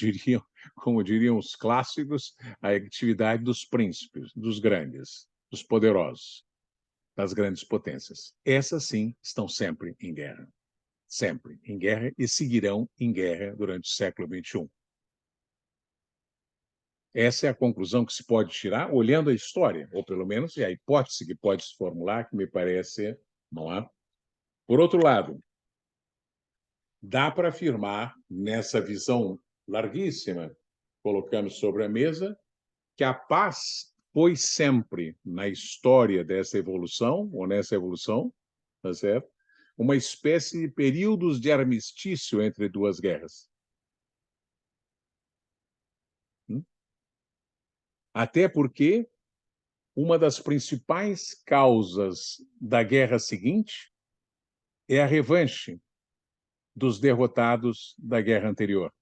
diriam os clássicos, a atividade dos príncipes, dos grandes, dos poderosos, das grandes potências. Essas, sim, estão sempre em guerra. Sempre em guerra e seguirão em guerra durante o século XXI. Essa é a conclusão que se pode tirar olhando a história, ou pelo menos é a hipótese que pode se formular, que me parece, não é? Por outro lado, dá para afirmar, nessa visão larguíssima, colocamos sobre a mesa, que a paz foi sempre, na história dessa evolução, ou nessa evolução, tá certo? Uma espécie de períodos de armistício entre duas guerras. Até porque uma das principais causas da guerra seguinte é a revanche dos derrotados da guerra anterior.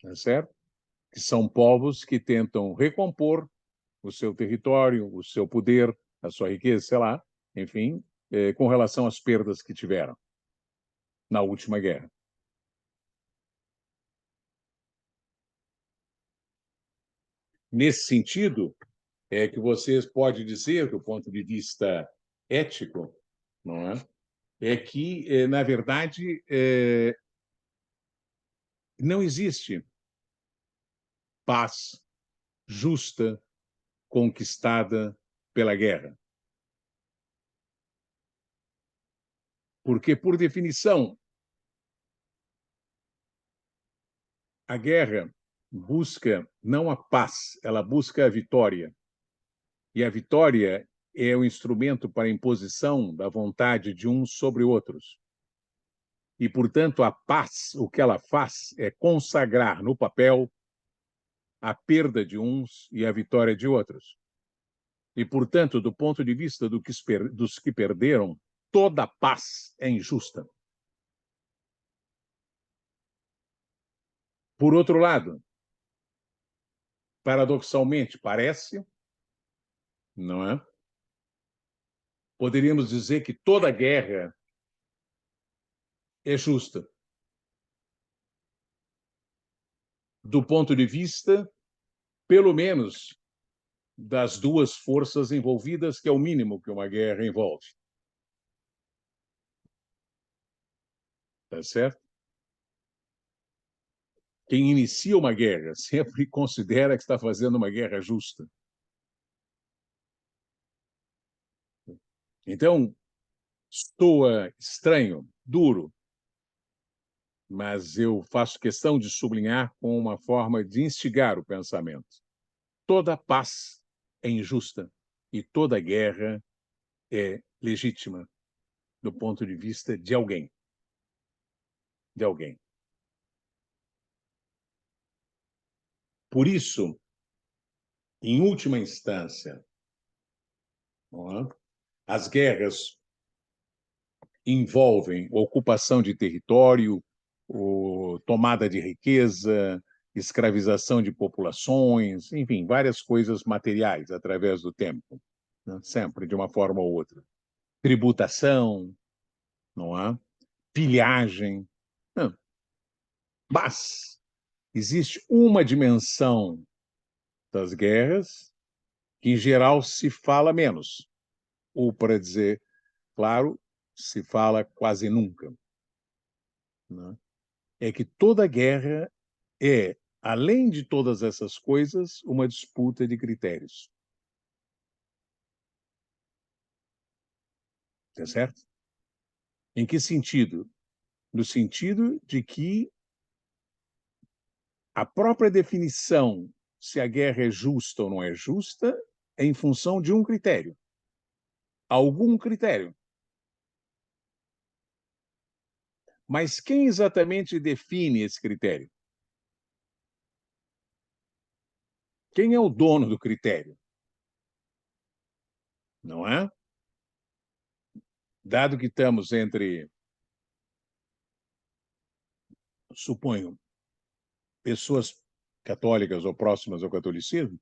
Tá certo? Que são povos que tentam recompor o seu território, o seu poder, a sua riqueza, sei lá, enfim, com relação às perdas que tiveram na última guerra. Nesse sentido, é que você pode dizer, do ponto de vista ético, não é? É que, na verdade, não existe paz justa conquistada pela guerra. Porque, por definição, a guerra busca não a paz, ela busca a vitória. E a vitória é o instrumento para a imposição da vontade de uns sobre outros. E, portanto, a paz, o que ela faz é consagrar no papel a perda de uns e a vitória de outros. E, portanto, do ponto de vista dos que perderam, toda paz é injusta. Por outro lado, paradoxalmente, parece, não é? Poderíamos dizer que toda guerra é justa. Do ponto de vista, pelo menos, das duas forças envolvidas, que é o mínimo que uma guerra envolve. Tá certo? Quem inicia uma guerra sempre considera que está fazendo uma guerra justa. Então, soa estranho, duro, mas eu faço questão de sublinhar com uma forma de instigar o pensamento. Toda paz é injusta e toda guerra é legítima do ponto de vista de alguém. De alguém. Por isso, em última instância, não é? As guerras envolvem ocupação de território, tomada de riqueza, escravização de populações, enfim, várias coisas materiais através do tempo, né? Sempre de uma forma ou outra. Tributação, não é? Pilhagem. Não. Mas existe uma dimensão das guerras que, em geral, se fala menos, ou, para dizer claro, se fala quase nunca, né? É que toda guerra é, além de todas essas coisas, uma disputa de critérios. Tá certo? Em que sentido? No sentido de que a própria definição se a guerra é justa ou não é justa é em função de um critério. Algum critério. Mas quem exatamente define esse critério? Quem é o dono do critério? Não é? Dado que estamos entre, suponho, pessoas católicas ou próximas ao catolicismo,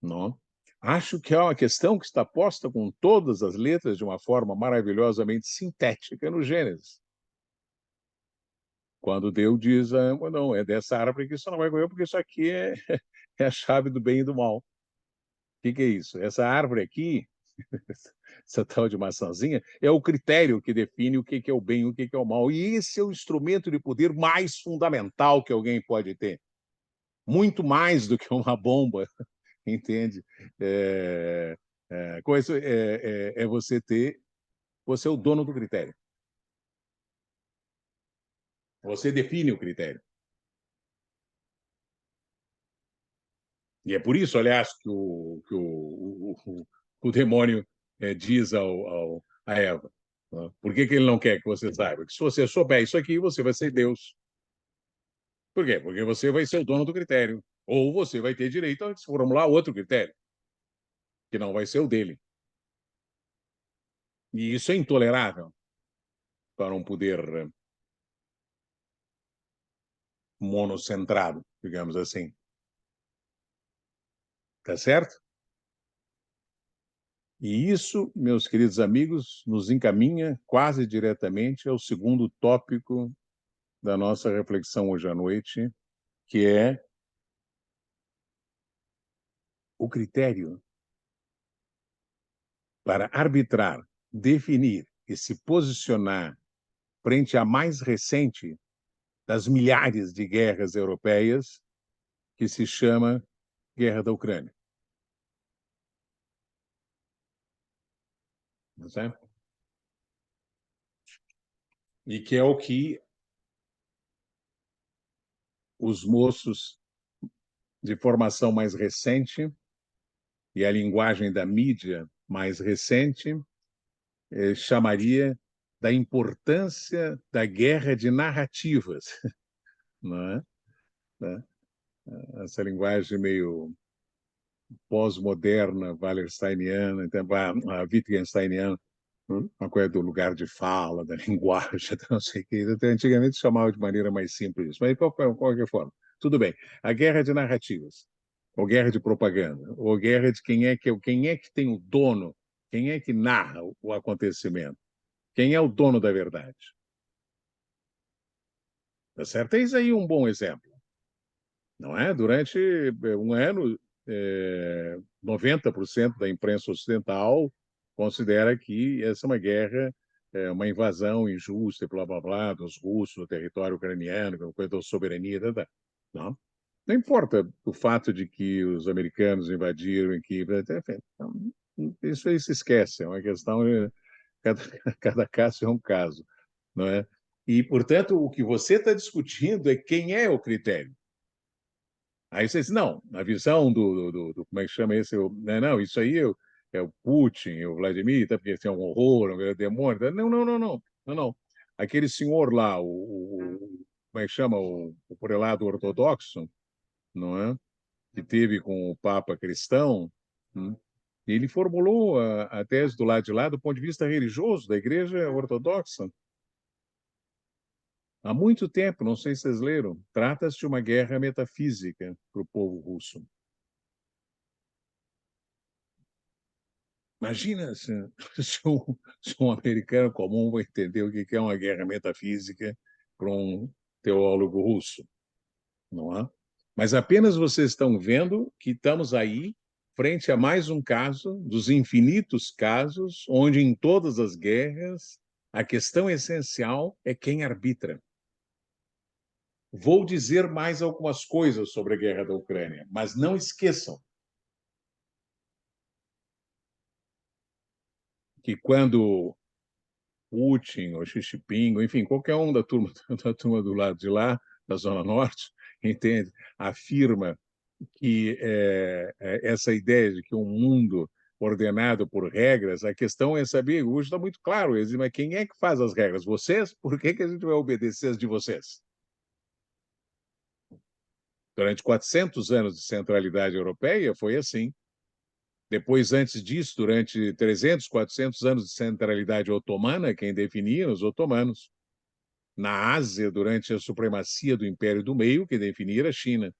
não? Acho que é uma questão que está posta com todas as letras de uma forma maravilhosamente sintética no Gênesis. Quando Deus diz, não, é dessa árvore que você não vai comer, porque isso aqui é a chave do bem e do mal. O que é isso? Essa árvore aqui, essa tal de maçãzinha, é o critério que define o que é o bem e o que é o mal. E esse é o instrumento de poder mais fundamental que alguém pode ter. Muito mais do que uma bomba, entende? Você é o dono do critério. Você define o critério. E é por isso, aliás, que o demônio diz a Eva. Por que ele não quer que você saiba? Que se você souber isso aqui, você vai ser Deus. Por quê? Porque você vai ser o dono do critério. Ou você vai ter direito a formular outro critério, que não vai ser o dele. E isso é intolerável para um poder monocentrado, digamos assim. Tá certo? E isso, meus queridos amigos, nos encaminha quase diretamente ao segundo tópico da nossa reflexão hoje à noite, que é o critério para arbitrar, definir e se posicionar frente à mais recente das milhares de guerras europeias, que se chama Guerra da Ucrânia. Certo? E que é o que os moços de formação mais recente e a linguagem da mídia mais recente chamaria da importância da guerra de narrativas, não é? Essa linguagem meio pós-moderna, wallersteiniana, a Wittgensteiniana, uma coisa do lugar de fala, da linguagem, não sei o que. Antigamente chamava de maneira mais simples, mas de qualquer forma. Tudo bem. A guerra de narrativas, ou guerra de propaganda, ou guerra de quem é que tem o dono, quem é que narra o acontecimento, quem é o dono da verdade. Tá certo? Eis aí um bom exemplo. Não é? Durante um ano, 90% da imprensa ocidental considera que essa é uma guerra, uma invasão injusta, blá, blá, blá, dos russos no território ucraniano, coisa da soberania, não? Não importa o fato de que os americanos invadiram, isso aí se esquece, é uma questão de cada caso é um caso, não é? E, portanto, o que você está discutindo é quem é o critério. Aí você diz, não, na visão como é que chama esse? Não, isso aí é o Putin, o Vladimir, tá, porque é um horror, um demônio. Não. Aquele senhor lá, como é que chama? O prelado ortodoxo, não é? Que teve com o Papa cristão, ele formulou a tese do lado de lá do ponto de vista religioso da Igreja Ortodoxa. Há muito tempo, não sei se vocês leram, trata-se de uma guerra metafísica para o povo russo. Imagina se um americano comum vai entender o que é uma guerra metafísica para um teólogo russo, não é? Mas apenas vocês estão vendo que estamos aí frente a mais um caso dos infinitos casos onde em todas as guerras a questão essencial é quem arbitra. Vou dizer mais algumas coisas sobre a guerra da Ucrânia, mas não esqueçam que quando Putin ou Xi Jinping, enfim, qualquer um da turma do lado de lá, da Zona Norte, entende? Afirma que essa ideia de que um mundo ordenado por regras, a questão é saber, hoje está muito claro, mas quem é que faz as regras? Vocês? Por que a gente vai obedecer as de vocês? Durante 400 anos de centralidade europeia, foi assim. Depois, antes disso, durante 300, 400 anos de centralidade otomana, quem definia os otomanos. Na Ásia, durante a supremacia do Império do Meio, que definia a China.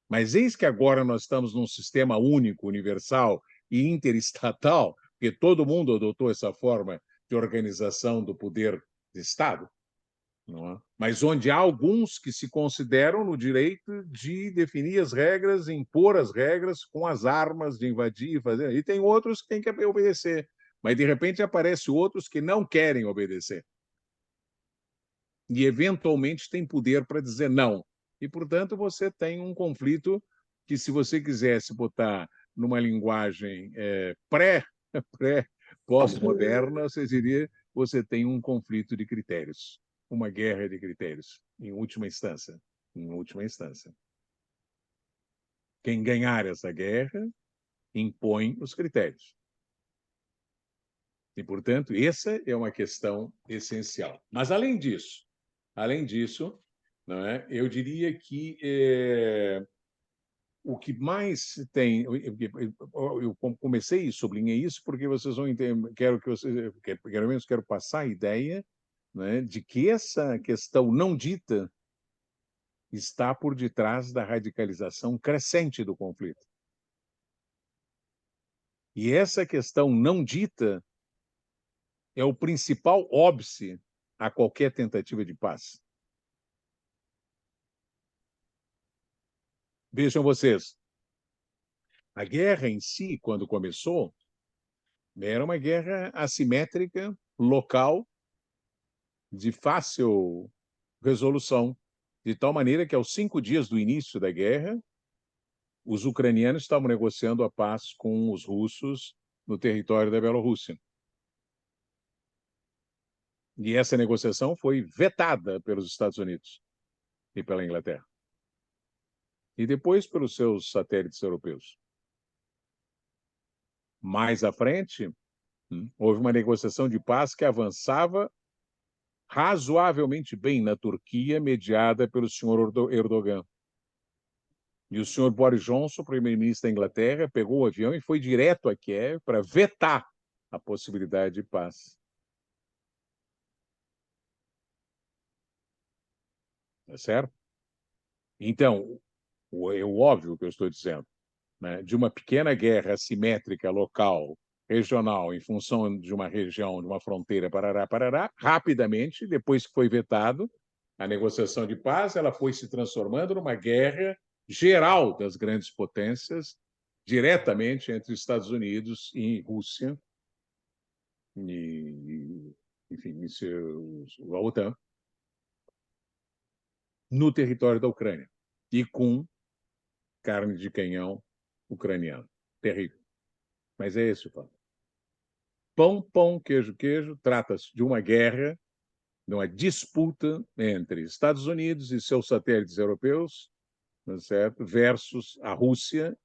Mas eis que agora nós estamos num sistema único, universal, e interestatal, porque todo mundo adotou essa forma de organização do poder de Estado, não é? Mas onde há alguns que se consideram no direito de definir as regras, impor as regras com as armas, de invadir e fazer. E tem outros que têm que obedecer. Mas, de repente, aparecem outros que não querem obedecer. E, eventualmente, tem poder para dizer não. E, portanto, você tem um conflito que, se você quisesse botar numa linguagem pós-moderna, você diria você tem um conflito de critérios, uma guerra de critérios, em última instância. Em última instância. Quem ganhar essa guerra impõe os critérios. E, portanto, essa é uma questão essencial. Mas, além disso, não é, eu diria que o que mais tem... Eu comecei e sublinhei isso porque vocês vão entender, quero passar a ideia, né, de que essa questão não dita está por detrás da radicalização crescente do conflito. E essa questão não dita é o principal óbice a qualquer tentativa de paz. Vejam vocês, a guerra em si, quando começou, era uma guerra assimétrica, local, de fácil resolução, de tal maneira que, aos 5 dias do início da guerra, os ucranianos estavam negociando a paz com os russos no território da Bielorrússia. E essa negociação foi vetada pelos Estados Unidos e pela Inglaterra. E depois pelos seus satélites europeus. Mais à frente, houve uma negociação de paz que avançava razoavelmente bem na Turquia, mediada pelo senhor Erdogan. E o senhor Boris Johnson, primeiro-ministro da Inglaterra, pegou o avião e foi direto a Kiev para vetar a possibilidade de paz. É certo? Então, é o óbvio que eu estou dizendo, né? De uma pequena guerra assimétrica local, regional, em função de uma região, de uma fronteira, parará, rapidamente, depois que foi vetado a negociação de paz, ela foi se transformando numa guerra geral das grandes potências, diretamente entre Estados Unidos e Rússia, e, enfim, a OTAN, no território da Ucrânia, e com carne de canhão ucraniano. Terrível. Mas é esse o fato. Pão, pão, queijo, queijo, trata-se de uma guerra, de uma disputa entre Estados Unidos e seus satélites europeus, não é certo? Versus a Rússia,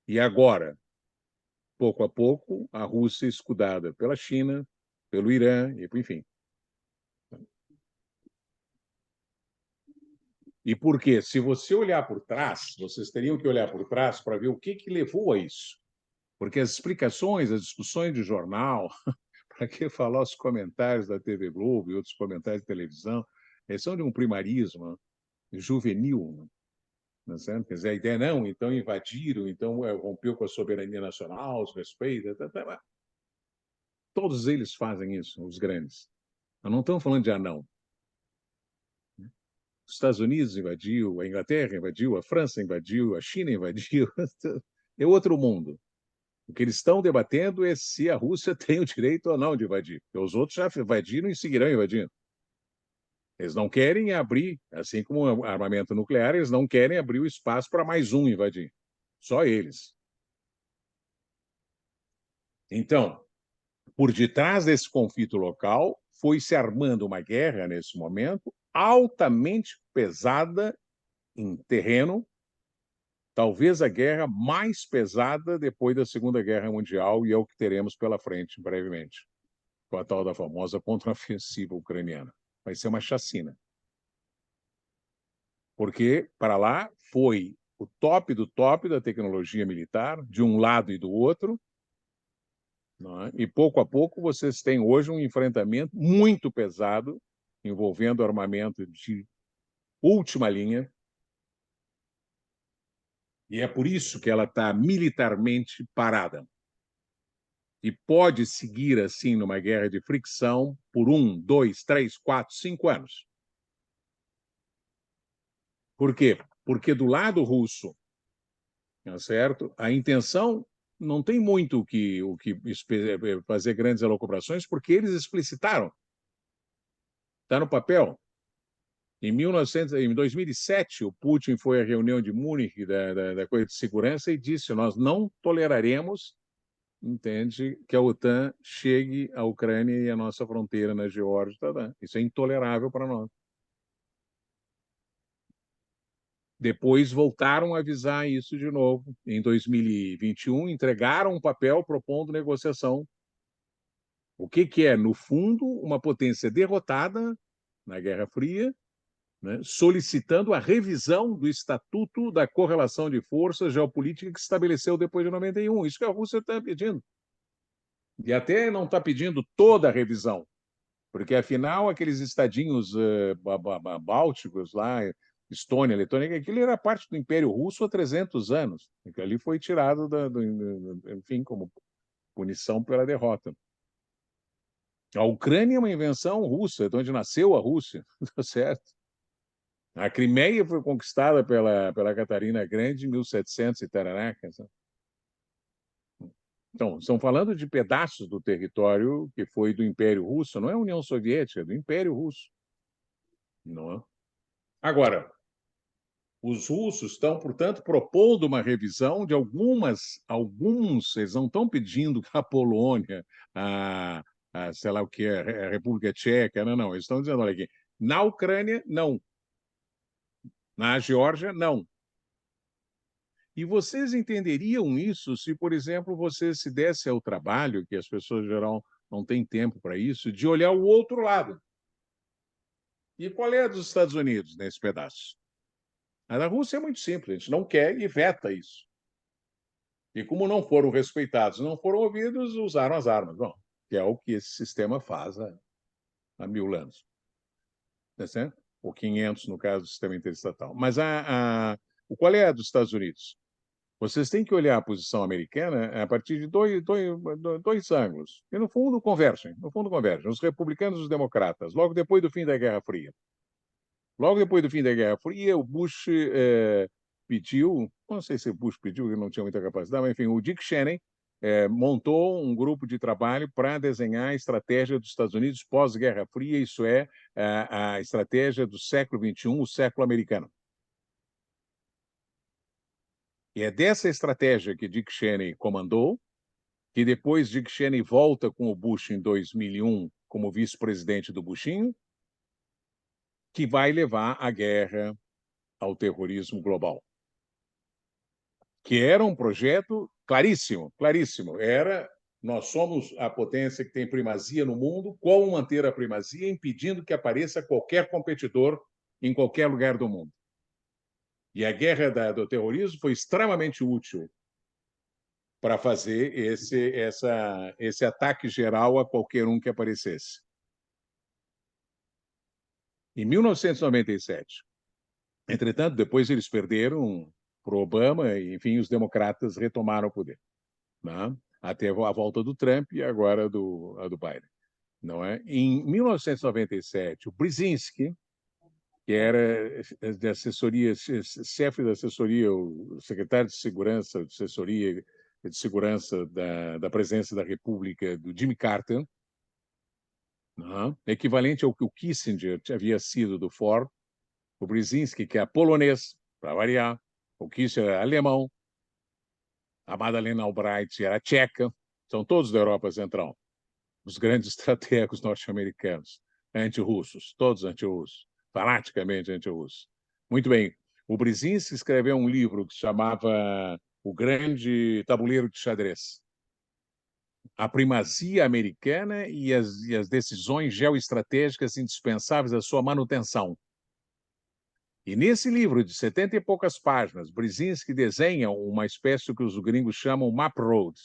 e agora, pouco a pouco, a Rússia escudada pela China, pelo Irã, e enfim. E por quê? Se você olhar por trás, vocês teriam que olhar por trás para ver o que levou a isso. Porque as explicações, as discussões de jornal, para que falar os comentários da TV Globo e outros comentários de televisão, eles são de um primarismo juvenil, não é certo? Quer dizer, a ideia não, então invadiram, então rompeu com a soberania nacional, os respeita, todos eles fazem isso, os grandes. Nós não estamos falando de anão. Os Estados Unidos invadiu, a Inglaterra invadiu, a França invadiu, a China invadiu, é outro mundo. O que eles estão debatendo é se a Rússia tem o direito ou não de invadir. Porque os outros já invadiram e seguirão invadindo. Eles não querem abrir, assim como o armamento nuclear, eles não querem abrir o espaço para mais um invadir. Só eles. Então, por detrás desse conflito local, foi se armando uma guerra, nesse momento, altamente pesada em terreno, talvez a guerra mais pesada depois da Segunda Guerra Mundial, e é o que teremos pela frente brevemente, com a tal da famosa contraofensiva ucraniana. Vai ser uma chacina. Porque para lá foi o top do top da tecnologia militar, de um lado e do outro, não é? E pouco a pouco vocês têm hoje um enfrentamento muito pesado, envolvendo armamento de última linha, e é por isso que ela está militarmente parada. e pode seguir assim numa guerra de fricção por 1, 2, 3, 4, 5 anos. Por quê? Porque do lado russo, tá certo? A intenção não tem muito o que fazer grandes elucubrações, porque eles explicitaram. Está no papel. Em 2007, o Putin foi à reunião de Munique da Coisa de Segurança e disse: nós não toleraremos, entende, que a OTAN chegue à Ucrânia e à nossa fronteira na Geórgia. Tá. Isso é intolerável para nós. Depois voltaram a avisar isso de novo. Em 2021, entregaram um papel propondo negociação. O que é, no fundo, uma potência derrotada na Guerra Fria, né, solicitando a revisão do Estatuto da Correlação de Forças Geopolítica que se estabeleceu depois de 91. Isso que a Rússia está pedindo. E até não está pedindo toda a revisão, porque, afinal, aqueles estadinhos bálticos lá, Estônia, Letônia, aquilo era parte do Império Russo há 300 anos. Que ali foi tirado, enfim, como punição pela derrota. A Ucrânia é uma invenção russa, de onde nasceu a Rússia, tá certo? A Crimeia foi conquistada pela Catarina Grande em 1700 e tararaca. Então, estão falando de pedaços do território que foi do Império Russo, não é a União Soviética, é do Império Russo. Não é? Agora, os russos estão, portanto, propondo uma revisão de alguns, eles não estão pedindo que a Polônia, sei lá o que, a República Tcheca, não, eles estão dizendo, olha aqui, na Ucrânia, não. Na Geórgia, não. E vocês entenderiam isso se, por exemplo, vocês se dessem ao trabalho, que as pessoas em geral não têm tempo para isso, de olhar o outro lado. E qual é a dos Estados Unidos nesse pedaço? A da Rússia é muito simples, a gente não quer e veta isso. E como não foram respeitados, não foram ouvidos, usaram as armas. Bom, que é o que esse sistema faz há 1000 anos. Tá certo? Ou 500, no caso do sistema interestatal. Mas qual é a dos Estados Unidos? Vocês têm que olhar a posição americana a partir de dois ângulos. E, no fundo, convergem. Os republicanos e os democratas, logo depois do fim da Guerra Fria. Logo depois do fim da Guerra Fria, o Bush pediu, não sei se o Bush pediu, ele não tinha muita capacidade, mas, enfim, o Dick Cheney montou um grupo de trabalho para desenhar a estratégia dos Estados Unidos pós-Guerra Fria, isso é, a estratégia do século XXI, o século americano. E é dessa estratégia que Dick Cheney comandou, que depois Dick Cheney volta com o Bush em 2001 como vice-presidente do Bushinho, que vai levar a guerra ao terrorismo global. Que era um projeto claríssimo, claríssimo. Nós somos a potência que tem primazia no mundo, como manter a primazia, impedindo que apareça qualquer competidor em qualquer lugar do mundo. E a guerra do terrorismo foi extremamente útil para fazer esse ataque geral a qualquer um que aparecesse. Em 1997. Entretanto, depois eles perderam para o Obama e, enfim, os democratas retomaram o poder. Né? Até a volta do Trump e agora a do Biden. Não é? Em 1997, o Brzezinski, que era de assessoria, chefe da assessoria, o secretário de segurança da presidência da República do Jimmy Carter, equivalente ao que o Kissinger havia sido do Ford, o Brzezinski, que é polonês, para variar, o Kissinger era alemão, a Madeleine Albright era tcheca, são todos da Europa Central, os grandes estratégos norte-americanos, anti-russos, todos anti-russos, fanaticamente anti-russos. Muito bem, o Brzezinski escreveu um livro que se chamava O Grande Tabuleiro de Xadrez. A primazia americana e as decisões geoestratégicas indispensáveis à sua manutenção. E nesse livro de 70 e poucas páginas, Brzezinski desenha uma espécie que os gringos chamam map road,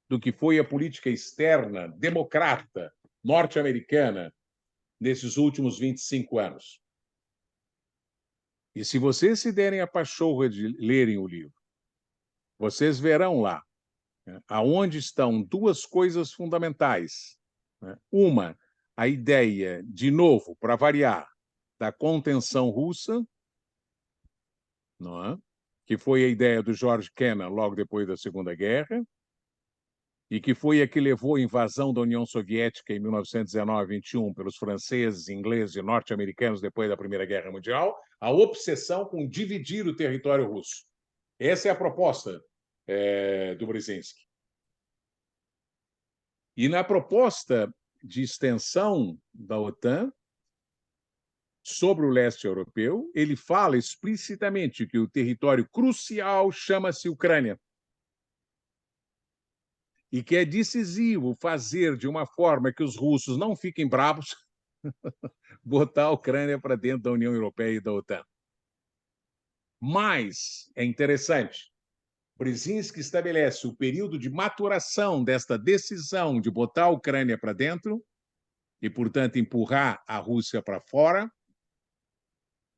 do que foi a política externa democrata norte-americana nesses últimos 25 anos. E se vocês se derem a pachorra de lerem o livro, vocês verão lá né, aonde estão duas coisas fundamentais, né? Uma, a ideia, de novo, para variar, da contenção russa, não é? Que foi a ideia do George Kennan logo depois da Segunda Guerra, e que foi a que levou à invasão da União Soviética em 1919-21 pelos franceses, ingleses e norte-americanos depois da Primeira Guerra Mundial, a obsessão com dividir o território russo. Essa é a proposta do Brzezinski. E na proposta de extensão da OTAN sobre o leste europeu, ele fala explicitamente que o território crucial chama-se Ucrânia. E que é decisivo fazer de uma forma que os russos não fiquem bravos, botar a Ucrânia para dentro da União Europeia e da OTAN. Mas é interessante, Brzezinski estabelece o período de maturação desta decisão de botar a Ucrânia para dentro e, portanto, empurrar a Rússia para fora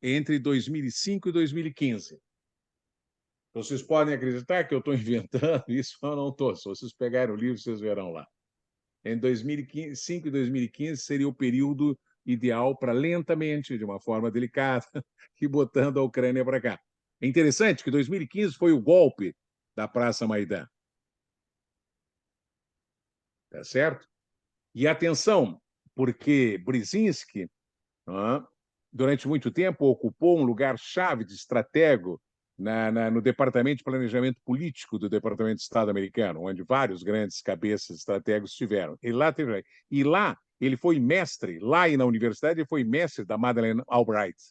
entre 2005 e 2015. Vocês podem acreditar que eu estou inventando isso, eu não estou. Se vocês pegarem o livro, vocês verão lá. Em 2005 e 2015 seria o período ideal para lentamente, de uma forma delicada, ir botando a Ucrânia para cá. É interessante que 2015 foi o golpe da Praça Maidan. Tá certo? E atenção, porque Brzezinski, durante muito tempo, ocupou um lugar-chave de estratego no Departamento de Planejamento Político do Departamento de Estado americano, onde vários grandes cabeças estratégicos estiveram. E lá ele foi mestre, lá e na universidade, ele foi mestre da Madeleine Albright,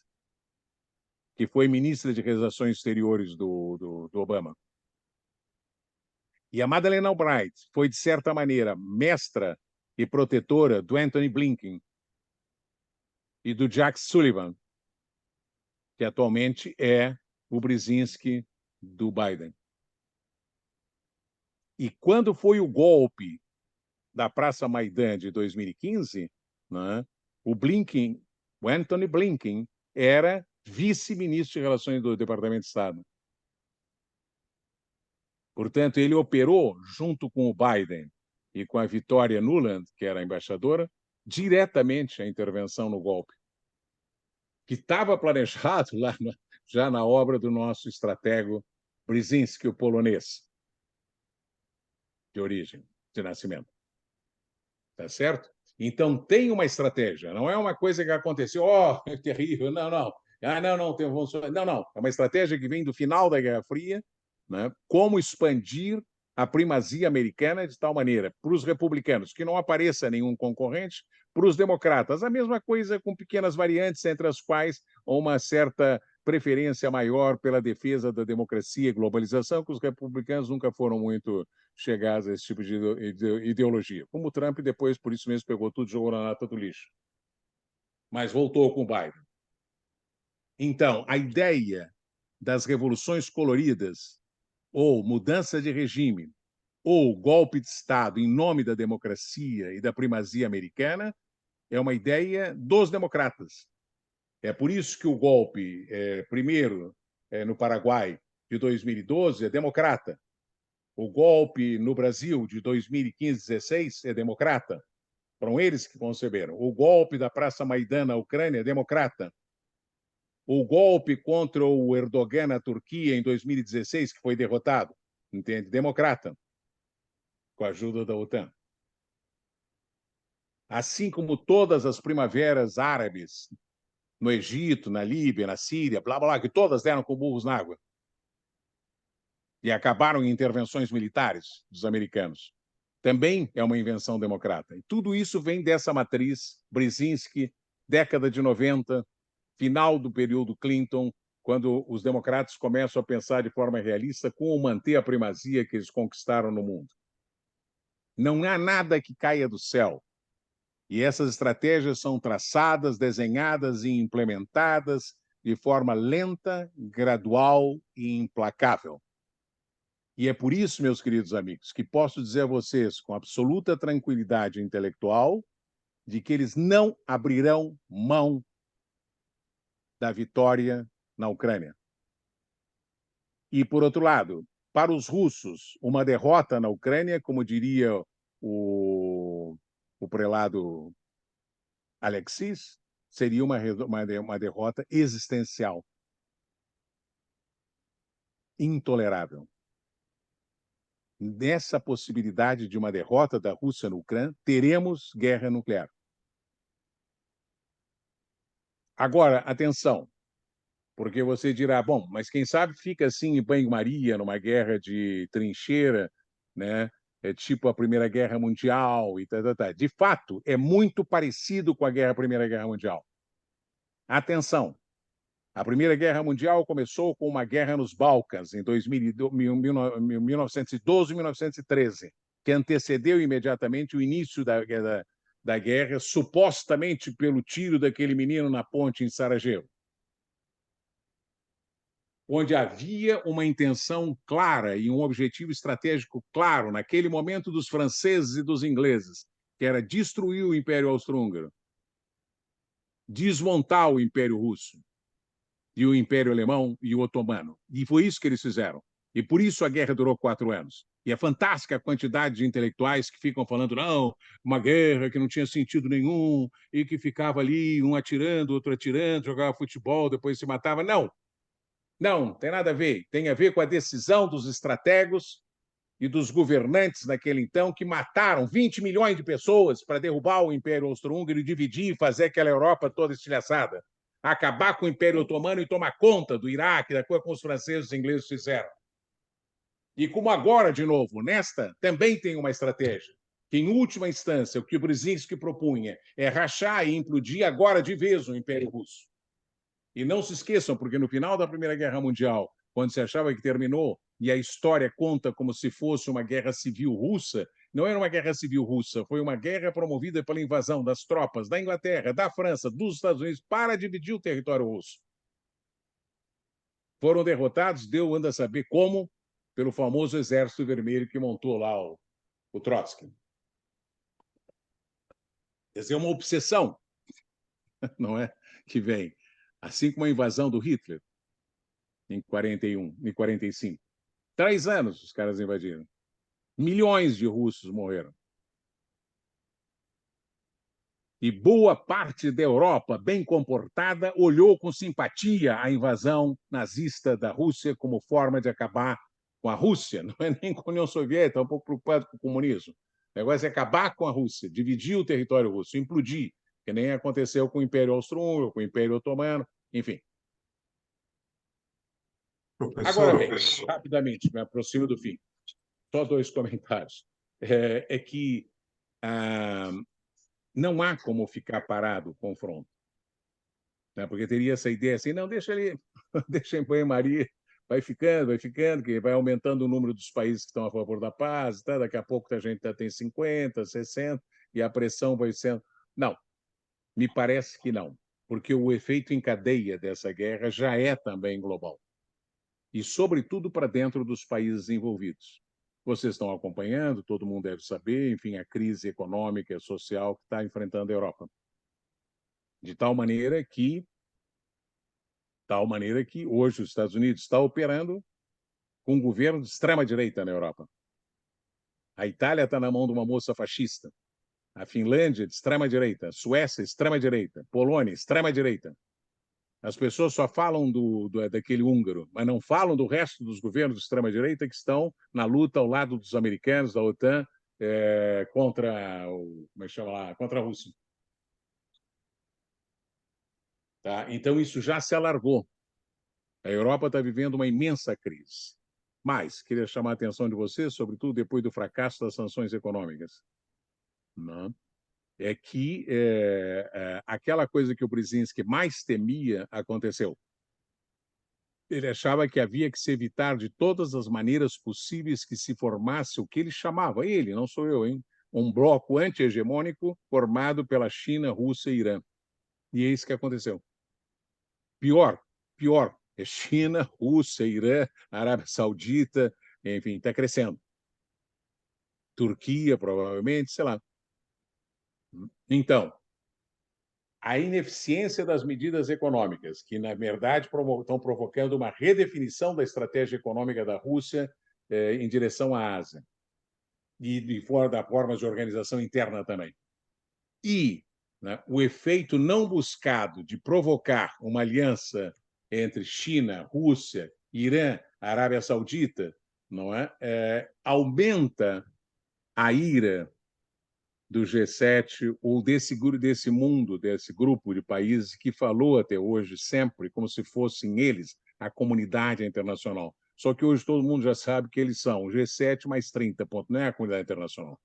que foi ministra de Relações Exteriores do Obama. E a Madeleine Albright foi, de certa maneira, mestra e protetora do Antony Blinken e do Jack Sullivan, que atualmente é o Brzezinski do Biden. E quando foi o golpe da Praça Maidan de 2015, né, o Antony Blinken, era vice-ministro de Relações do Departamento de Estado. Portanto, ele operou, junto com o Biden e com a Victoria Nuland, que era a embaixadora, diretamente a intervenção no golpe, que estava planejado lá já na obra do nosso estratego Brzezinski, o polonês, de origem, de nascimento. Tá certo? Então, tem uma estratégia, não é uma coisa que aconteceu, é terrível, não. Não, é uma estratégia que vem do final da Guerra Fria, né? Como expandir a primazia americana de tal maneira, para os republicanos, que não apareça nenhum concorrente, para os democratas, a mesma coisa com pequenas variantes, entre as quais uma certa preferência maior pela defesa da democracia e globalização, que os republicanos nunca foram muito chegados a esse tipo de ideologia. Como o Trump depois, por isso mesmo, pegou tudo e jogou na lata do lixo. Mas voltou com o Biden. Então, a ideia das revoluções coloridas, ou mudança de regime, ou golpe de Estado em nome da democracia e da primazia americana, é uma ideia dos democratas. É por isso que o golpe, primeiro, no Paraguai, de 2012, é democrata. O golpe no Brasil, de 2015-16, é democrata. Foram eles que conceberam. O golpe da Praça Maidan na Ucrânia é democrata. O golpe contra o Erdogan na Turquia em 2016, que foi derrotado, entende? Democrata, com a ajuda da OTAN. Assim como todas as primaveras árabes no Egito, na Líbia, na Síria, blá, blá, blá, que todas deram com burros na água e acabaram em intervenções militares dos americanos. Também é uma invenção democrata. E tudo isso vem dessa matriz Brzezinski, década de 90, final do período Clinton, quando os democratas começam a pensar de forma realista como manter a primazia que eles conquistaram no mundo. Não há nada que caia do céu. E essas estratégias são traçadas, desenhadas e implementadas de forma lenta, gradual e implacável. E é por isso, meus queridos amigos, que posso dizer a vocês com absoluta tranquilidade intelectual de que eles não abrirão mão da vitória na Ucrânia. E, por outro lado, para os russos, uma derrota na Ucrânia, como diria o prelado Alexis, seria uma derrota existencial, intolerável. Nessa possibilidade de uma derrota da Rússia na Ucrânia, teremos guerra nuclear. Agora, atenção, porque você dirá, bom, mas quem sabe fica assim em banho-maria, numa guerra de trincheira, né? É tipo a Primeira Guerra Mundial e tal, tal, tal. De fato, é muito parecido com a Primeira Guerra Mundial. Atenção, a Primeira Guerra Mundial começou com uma guerra nos Balcãs, em 1912 e 1913, que antecedeu imediatamente o início da guerra, supostamente pelo tiro daquele menino na ponte em Sarajevo, onde havia uma intenção clara e um objetivo estratégico claro, naquele momento, dos franceses e dos ingleses, que era destruir o Império Austro-Húngaro, desmontar o Império Russo, e o Império Alemão e o Otomano. E foi isso que eles fizeram. E por isso a guerra durou 4 anos. E é fantástica a quantidade de intelectuais que ficam falando, não, uma guerra que não tinha sentido nenhum, e que ficava ali, um atirando, outro atirando, jogava futebol, depois se matava. Não, não tem nada a ver. Tem a ver com a decisão dos estrategos e dos governantes naquele então, que mataram 20 milhões de pessoas para derrubar o Império Austro-Húngaro e dividir e fazer aquela Europa toda estilhaçada. Acabar com o Império Otomano e tomar conta do Iraque, da coisa que os franceses e os ingleses fizeram. E como agora, de novo, nesta também tem uma estratégia, que em última instância, o que o Brzezinski propunha é rachar e implodir agora de vez o Império Russo. E não se esqueçam, porque no final da Primeira Guerra Mundial, quando se achava que terminou, e a história conta como se fosse uma guerra civil russa, não era uma guerra civil russa, foi uma guerra promovida pela invasão das tropas da Inglaterra, da França, dos Estados Unidos para dividir o território russo. Foram derrotados, anda a saber como, pelo famoso Exército Vermelho que montou lá o Trotsky. Quer dizer, é uma obsessão, não é? Que vem. Assim como a invasão do Hitler, em 41, em 45. 3 anos os caras invadiram. Milhões de russos morreram. E boa parte da Europa, bem comportada, olhou com simpatia a invasão nazista da Rússia como forma de acabar com a Rússia. Não é nem com a União Soviética, é um pouco preocupado com o comunismo. O negócio é acabar com a Rússia, dividir o território russo, implodir, que nem aconteceu com o Império Austro-Húngaro, com o Império Otomano, enfim. Professor, Agora bem, rapidamente, me aproximo do fim. Só 2 comentários. É que não há como ficar parado o confronto, né? Porque teria essa ideia assim, não, deixa ele, deixa em banho-maria, vai ficando, que vai aumentando o número dos países que estão a favor da paz, tá? Daqui a pouco a gente tem 50, 60, e a pressão vai sendo... Não, me parece que não, porque o efeito em cadeia dessa guerra já é também global. E, sobretudo, para dentro dos países envolvidos. Vocês estão acompanhando, todo mundo deve saber, enfim, a crise econômica e social que está enfrentando a Europa. De tal maneira que hoje os Estados Unidos está operando com um governo de extrema-direita na Europa. A Itália está na mão de uma moça fascista. A Finlândia, de extrema-direita. A Suécia, extrema-direita. Polônia, extrema-direita. As pessoas só falam daquele húngaro, mas não falam do resto dos governos de extrema-direita que estão na luta ao lado dos americanos, da OTAN, contra contra a Rússia. Tá? Então, isso já se alargou. A Europa está vivendo uma imensa crise. Mas, queria chamar a atenção de vocês, sobretudo depois do fracasso das sanções econômicas. Não? É que aquela coisa que o Brzezinski mais temia aconteceu. Ele achava que havia que se evitar de todas as maneiras possíveis que se formasse o que ele chamava, ele, não sou eu, hein, um bloco anti-hegemônico formado pela China, Rússia e Irã. E é isso que aconteceu. Pior, é China, Rússia, Irã, Arábia Saudita, enfim, está crescendo. Turquia, provavelmente, sei lá. Então, a ineficiência das medidas econômicas, que, na verdade, estão provocando uma redefinição da estratégia econômica da Rússia, em direção à Ásia e fora da forma de organização interna também. E, né, o efeito não buscado de provocar uma aliança entre China, Rússia, Irã, Arábia Saudita, não é, aumenta a ira do G7 ou desse mundo, desse grupo de países que falou até hoje sempre como se fossem eles a comunidade internacional. Só que hoje todo mundo já sabe que eles são o G7 mais 30 pontos, não é a comunidade internacional.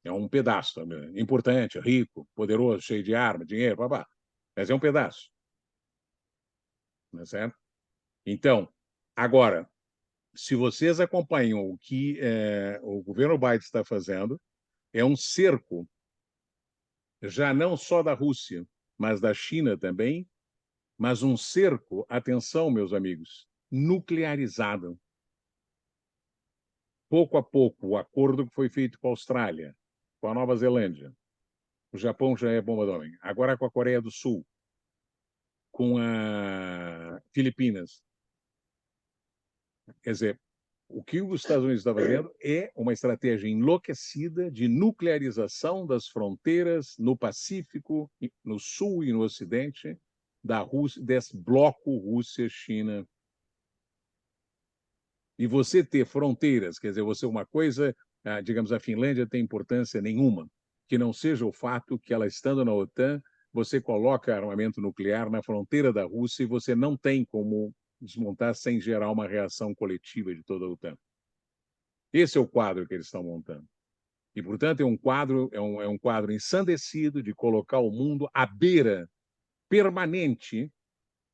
É um pedaço também, importante, rico, poderoso, cheio de arma, dinheiro, babá. Mas é um pedaço. Não é certo? Então, agora, se vocês acompanham o que o governo Biden está fazendo, é um cerco, já não só da Rússia, mas da China também, mas um cerco, atenção, meus amigos, nuclearizado. Pouco a pouco, o acordo que foi feito com a Austrália, com a Nova Zelândia, o Japão já é bomba atômica, agora com a Coreia do Sul, com a Filipinas. Quer dizer, o que os Estados Unidos está fazendo é uma estratégia enlouquecida de nuclearização das fronteiras no Pacífico, no Sul e no Ocidente, da Rússia, desse bloco Rússia-China. E você ter fronteiras, quer dizer, você uma coisa, digamos, a Finlândia tem importância nenhuma, que não seja o fato que ela estando na OTAN, você coloca armamento nuclear na fronteira da Rússia e você não tem como desmontar sem gerar uma reação coletiva de toda a OTAN. Esse é o quadro que eles estão montando. E, portanto, é um quadro ensandecido de colocar o mundo à beira permanente,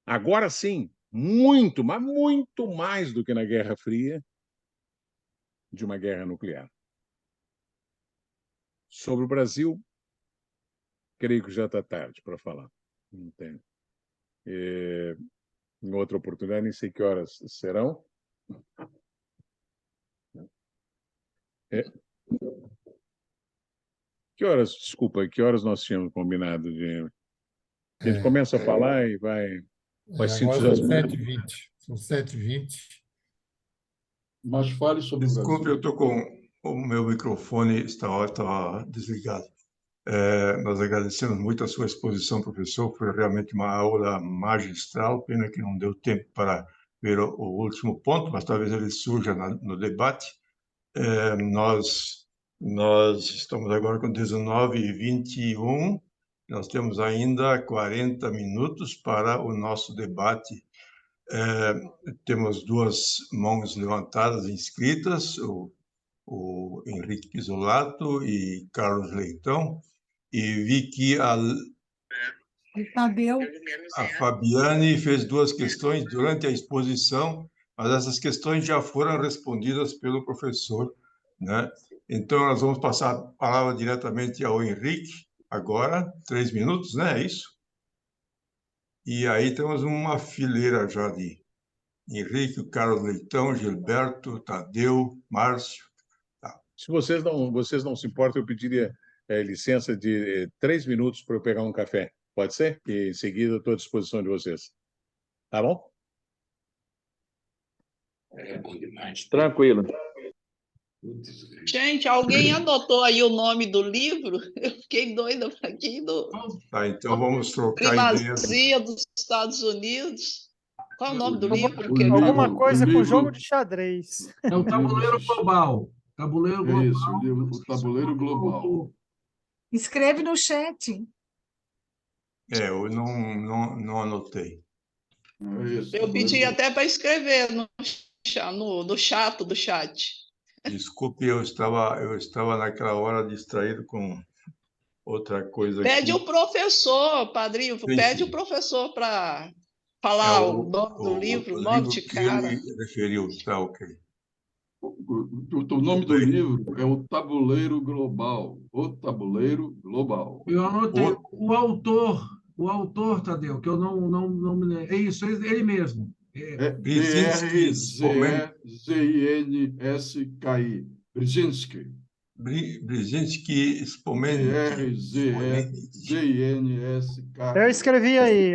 agora sim, muito, mas muito mais do que na Guerra Fria, de uma guerra nuclear. Sobre o Brasil, creio que já está tarde para falar. Não tem. Em outra oportunidade, nem sei que horas serão. Que horas, desculpa, que horas nós tínhamos combinado de... A gente começa a falar e vai Agora são 7h20. São 7h20. Mas fale sobre o Desculpe, Brasil. eu estou com o meu microfone está desligado. Nós agradecemos muito a sua exposição, professor. Foi realmente uma aula magistral. Pena que não deu tempo para ver o último ponto, mas talvez ele surja no debate. Nós estamos agora com 19h21. Nós temos ainda 40 minutos para o nosso debate. Temos duas mãos levantadas, inscritas, o Henrique Pisolato e Carlos Leitão, e vi que a Fabiane fez duas questões durante a exposição, mas essas questões já foram respondidas pelo professor, né? Então, nós vamos passar a palavra diretamente ao Henrique, agora, 3 minutos, né? É isso? E aí temos uma fileira já de Henrique, Carlos Leitão, Gilberto, Tadeu, Márcio. Se vocês não se importam, eu pediria licença de 3 minutos para eu pegar um café. Pode ser? E em seguida eu estou à disposição de vocês. Tá bom? É bom demais. Tranquilo. Gente, alguém anotou aí o nome do livro? Eu fiquei doida aqui do Tá, então vamos trocar ideias. Primazia dos Estados Unidos. Qual é o nome do livro? Alguma coisa com jogo de xadrez. É o Tabuleiro Global. Tabuleiro Global. Isso, o Tabuleiro Global. Escreve no chat. Eu não anotei. Isso, Eu pedi até para escrever no chat do chat. Desculpe, eu estava naquela hora distraído com outra coisa Pede aqui. o professor, padrinho, pede o professor para falar o nome do livro, logo de cara. Ele referiu, tá ok. O nome do livro é O Tabuleiro Global. O Tabuleiro Global. Eu anotei o autor, Tadeu, que eu não me lembro. É isso, ele mesmo. Brzezinski. Brzezinski. Brzezinski Spomenski. Brzezinski. Eu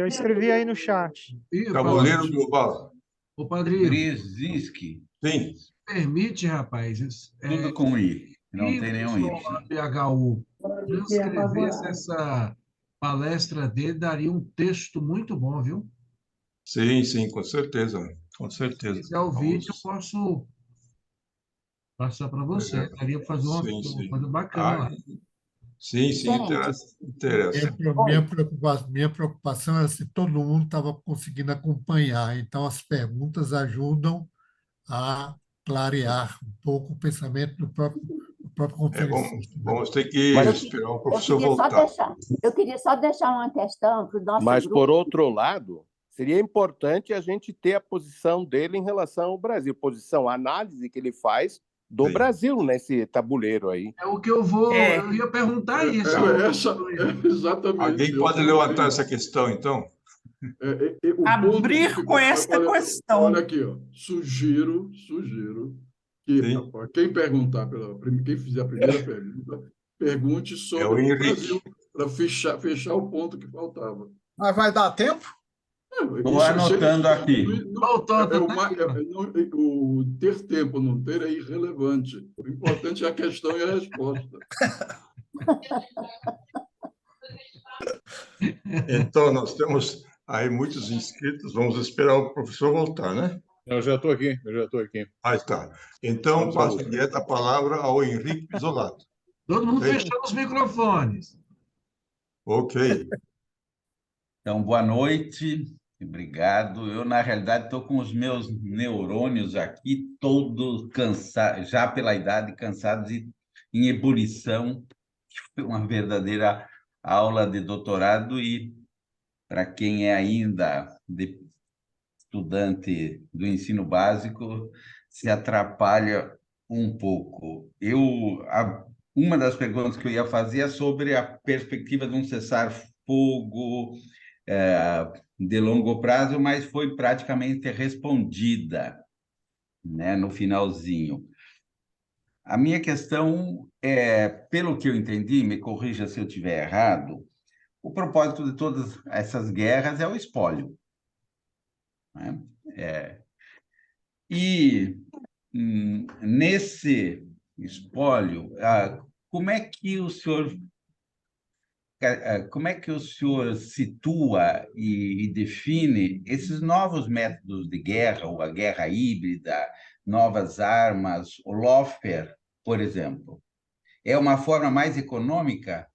escrevi aí no chat. Tabuleiro Global. O padrinho. Brzezinski. Sim, Permite, rapaz, Tudo com I, não que tem o nenhum pessoal lá Y. do PHU transcrevesse essa palestra dele, daria um texto muito bom, viu? sim, com certeza. Com Se certeza. quiser o vídeo, eu Vamos, posso passar para você. Daria para fazer uma sim. coisa bacana Ah, lá. sim, Gente, interessa. oi. Minha preocupação era se todo mundo estava conseguindo acompanhar. Então, as perguntas ajudam a clarear um pouco o pensamento do próprio conferencista, né? Vamos ter que Eu, Mas, que- esperar o eu professor queria só voltar. deixar, eu queria só deixar uma questão para o nosso mas, grupo. por outro lado, seria importante a gente ter a posição dele em relação ao Brasil, a análise que ele faz do Sim. Brasil nesse tabuleiro aí. É o que eu ia perguntar isso. Exatamente. Alguém pode levantar essa questão, então? O Abrir ponto de com esta questão. Olha aqui, ó. Sugiro que Sim. quem perguntar, quem fizer a primeira pergunta, pergunte É o sobre o Henrique. Brasil, para fechar o ponto que faltava. Mas vai dar tempo? Estou anotando aqui. O ter tempo ou não ter é irrelevante. O importante é a questão e a resposta. Então, nós temos aí muitos inscritos. Vamos esperar o professor voltar, né? Eu já estou aqui. Ah, está. Então, passo direto a palavra ao Henrique Pisolato. Todo mundo Ok? fechando os microfones. Ok. Então, boa noite, obrigado. Eu, na realidade, estou com os meus neurônios aqui todos cansados, já pela idade, cansados e em ebulição. Foi uma verdadeira aula de doutorado e, para quem é ainda estudante do ensino básico, se atrapalha um pouco. Uma das perguntas que eu ia fazer é sobre a perspectiva de um cessar-fogo de longo prazo, mas foi praticamente respondida, né, no finalzinho. A minha questão é, pelo que eu entendi, me corrija se eu estiver errado, o propósito de todas essas guerras é o espólio, né? E nesse espólio, como é que o senhor situa e define esses novos métodos de guerra, ou a guerra híbrida, novas armas, o lawfare, por exemplo? É uma forma mais econômica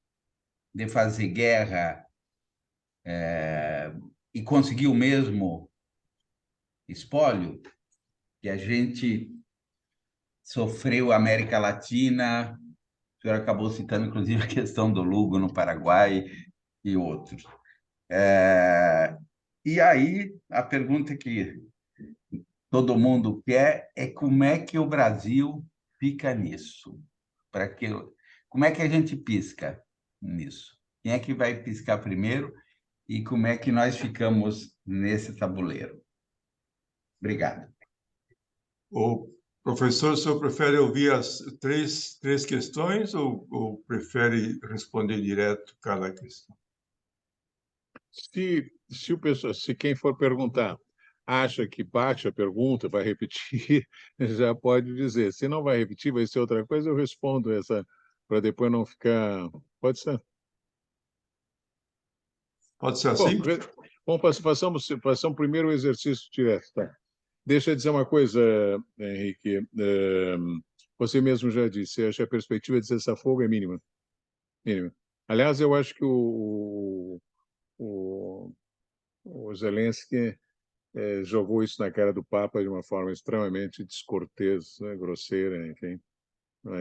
de fazer guerra e conseguir o mesmo espólio que a gente sofreu na América Latina? O senhor acabou citando, inclusive, a questão do Lugo no Paraguai e outros. E aí, a pergunta que todo mundo quer é como é que o Brasil fica nisso? Como é que a gente pisca nisso? Quem é que vai piscar primeiro e como é que nós ficamos nesse tabuleiro? Obrigado. O professor, o senhor prefere ouvir as três questões ou prefere responder direto cada questão? Se quem for perguntar acha que bate a pergunta, vai repetir, já pode dizer. Se não vai repetir, vai ser outra coisa, eu respondo essa, para depois não ficar... Pode ser? Pode ser assim? Bom, façamos primeiro o exercício direto. Tá? Deixa eu dizer uma coisa, Henrique. Você mesmo já disse, acho que a perspectiva de cessar-fogo é mínima. Aliás, eu acho que o Zelensky jogou isso na cara do Papa de uma forma extremamente descortês, né, grosseira, enfim,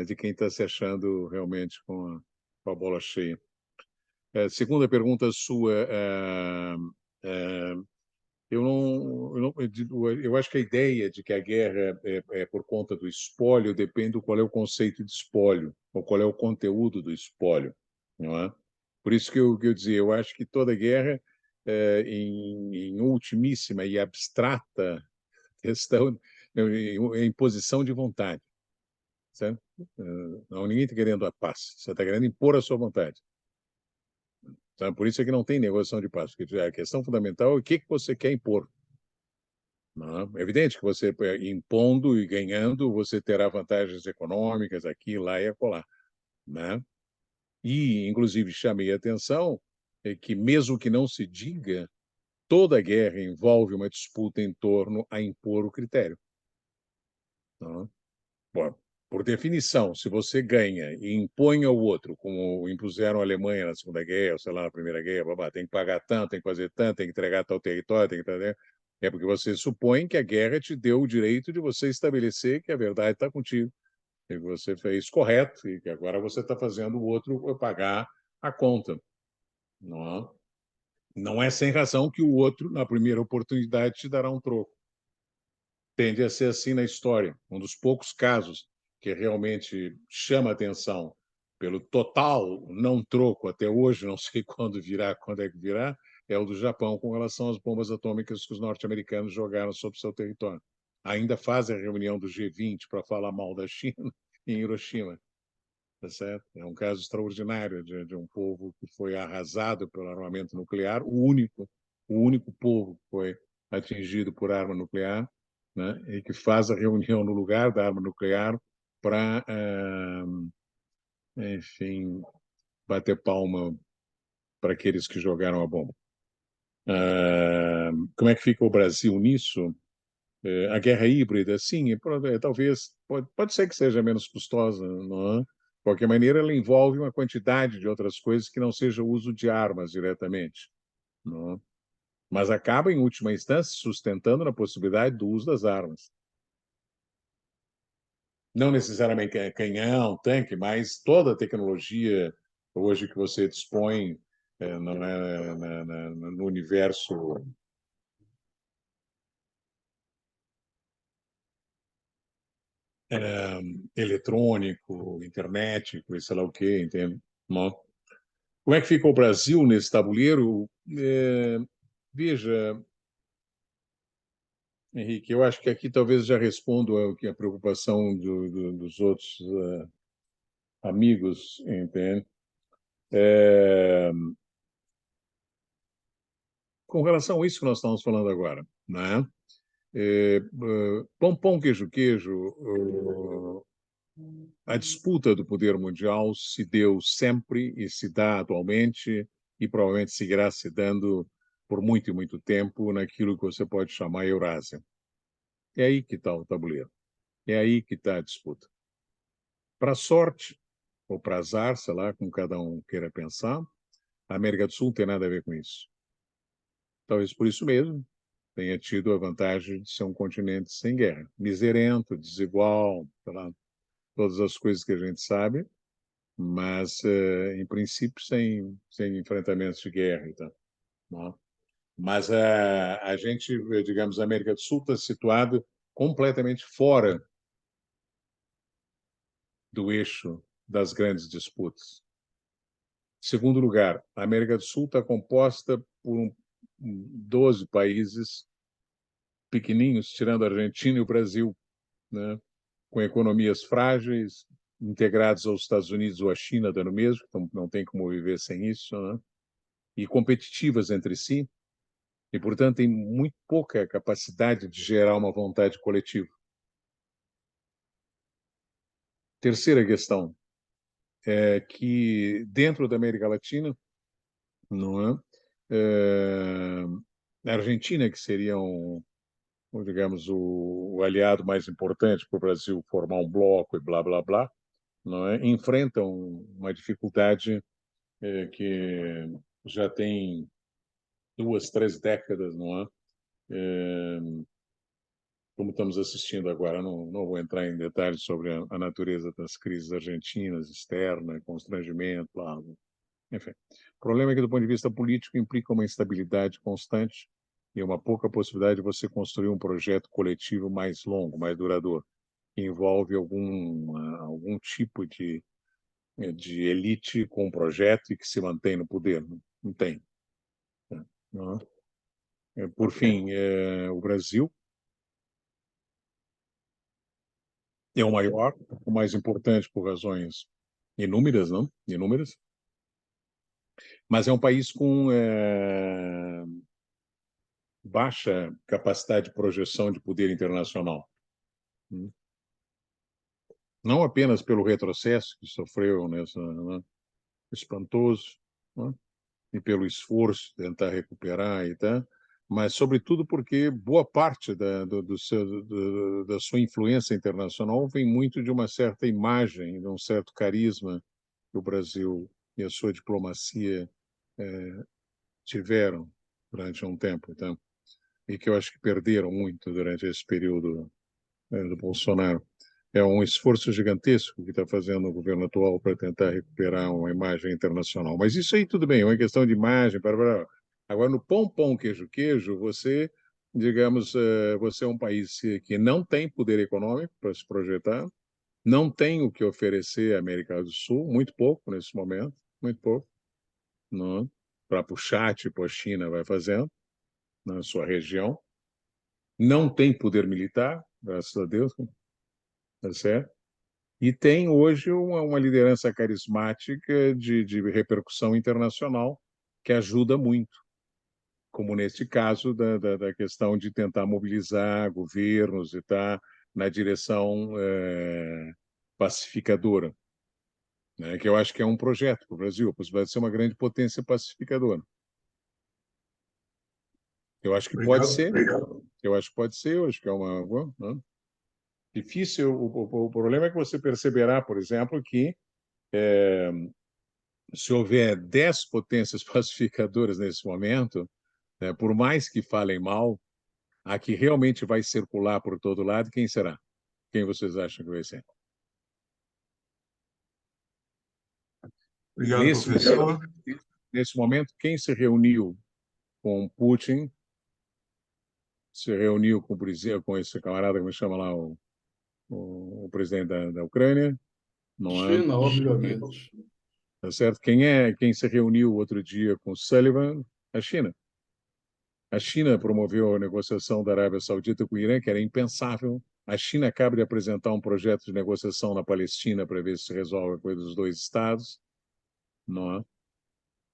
de quem está se achando realmente com a bola cheia. Segunda pergunta sua, eu acho que a ideia de que a guerra é por conta do espólio depende do qual é o conceito de espólio, ou qual é o conteúdo do espólio, não é? Por isso que eu dizia, eu acho que toda guerra, em ultimíssima e abstrata questão, é imposição de vontade, certo? Não, ninguém está querendo a paz, você está querendo impor a sua vontade. Por isso é que não tem negociação de paz, porque a questão fundamental é o que você quer impor. Não? É evidente que você, impondo e ganhando, você terá vantagens econômicas aqui, lá e acolá. Né? E, inclusive, chamei a atenção que, mesmo que não se diga, toda guerra envolve uma disputa em torno a impor o critério. Não? Bom, por definição, se você ganha e impõe ao outro, como impuseram a Alemanha na Segunda Guerra, ou sei lá, na Primeira Guerra, babá, tem que pagar tanto, tem que fazer tanto, tem que entregar tal território, tem que fazer... É porque você supõe que a guerra te deu o direito de você estabelecer que a verdade está contigo, que você fez correto e que agora você está fazendo o outro pagar a conta. Não, não é sem razão que o outro, na primeira oportunidade, te dará um troco. Tende a ser assim na história. Um dos poucos casos que realmente chama atenção pelo total não troco até hoje, não sei quando virá, quando é que virá, é o do Japão com relação às bombas atômicas que os norte-americanos jogaram sobre seu território. Ainda fazem a reunião do G20 para falar mal da China em Hiroshima. Tá certo? É um caso extraordinário de um povo que foi arrasado pelo armamento nuclear, o único povo que foi atingido por arma nuclear, né? E que faz a reunião no lugar da arma nuclear para, enfim, bater palma para aqueles que jogaram a bomba. Como é que fica o Brasil nisso? A guerra híbrida, sim, talvez, pode ser que seja menos custosa, não é? De qualquer maneira, ela envolve uma quantidade de outras coisas que não seja o uso de armas diretamente, não é? Mas acaba, em última instância, sustentando na possibilidade do uso das armas. Não necessariamente canhão, tanque, mas toda a tecnologia hoje que você dispõe no universo eletrônico, internetico, e sei lá o quê, entende? Não? Como é que fica o Brasil nesse tabuleiro? Veja, Henrique, eu acho que aqui talvez já respondo a preocupação dos outros amigos, entende? Com relação a isso que nós estamos falando agora, né? Pão, queijo, a disputa do poder mundial se deu sempre e se dá atualmente e provavelmente seguirá se dando por muito e muito tempo naquilo que você pode chamar Eurásia. É aí que está o tabuleiro. É aí que está a disputa. Para sorte, ou para azar, sei lá, como cada um queira pensar, a América do Sul não tem nada a ver com isso. Talvez por isso mesmo tenha tido a vantagem de ser um continente sem guerra. Miserento, desigual, sei lá, todas as coisas que a gente sabe, mas, em princípio, sem enfrentamentos de guerra. Então, não? Mas a gente, digamos, a América do Sul está situada completamente fora do eixo das grandes disputas. Segundo lugar, a América do Sul está composta por 12 países pequeninhos, tirando a Argentina e o Brasil, né? Com economias frágeis, integrados aos Estados Unidos ou à China, dando mesmo, então não tem como viver sem isso, né? E competitivas entre si, e, portanto, tem muito pouca capacidade de gerar uma vontade coletiva. Terceira questão é que, dentro da América Latina, não é? A Argentina, que seria digamos, o aliado mais importante para o Brasil formar um bloco e blá, blá, blá, não é? Enfrentam uma dificuldade que já tem 2, 3 décadas, não é? Como estamos assistindo agora, não vou entrar em detalhes sobre a natureza das crises argentinas, externa, constrangimento, lá, enfim. O problema é que, do ponto de vista político, implica uma instabilidade constante e uma pouca possibilidade de você construir um projeto coletivo mais longo, mais duradouro, que envolve algum tipo de elite com um projeto e que se mantém no poder. Não tem. Não é? Por fim, o Brasil é o maior, o mais importante por razões inúmeras, não? Inúmeras. Mas é um país com baixa capacidade de projeção de poder internacional. Não apenas pelo retrocesso que sofreu nessa, né, espantoso, né, e pelo esforço de tentar recuperar e tal, mas sobretudo porque boa parte da sua influência internacional vem muito de uma certa imagem, de um certo carisma que o Brasil e a sua diplomacia tiveram durante um tempo, então, e que eu acho que perderam muito durante esse período do Bolsonaro. É um esforço gigantesco que está fazendo o governo atual para tentar recuperar uma imagem internacional. Mas isso aí tudo bem, é uma questão de imagem. Agora, no pão, queijo, você, digamos, você é um país que não tem poder econômico para se projetar, não tem o que oferecer à América do Sul, muito pouco nesse momento, muito pouco, não, para puxar, tipo a China vai fazendo na sua região. Não tem poder militar, graças a Deus, tá certo? E tem hoje uma liderança carismática de repercussão internacional que ajuda muito, como neste caso da questão de tentar mobilizar governos e estar na direção pacificadora, né? Que eu acho que é um projeto para o Brasil, a possibilidade de ser uma grande potência pacificadora. Eu acho que pode ser. Eu acho que pode ser, eu acho que é uma... Né? Difícil, o problema é que você perceberá, por exemplo, que se houver 10 potências pacificadoras nesse momento, né, por mais que falem mal, a que realmente vai circular por todo lado, quem será? Quem vocês acham que vai ser? Obrigado, professor. Nesse momento, quem se reuniu com Putin, se reuniu com esse camarada, como chama lá, o presidente da Ucrânia? Não é? China, obviamente. Tá certo? Quem se reuniu outro dia com Sullivan? A China. A China promoveu a negociação da Arábia Saudita com o Irã, que era impensável. A China acaba de apresentar um projeto de negociação na Palestina para ver se resolve a coisa dos dois estados. Não é?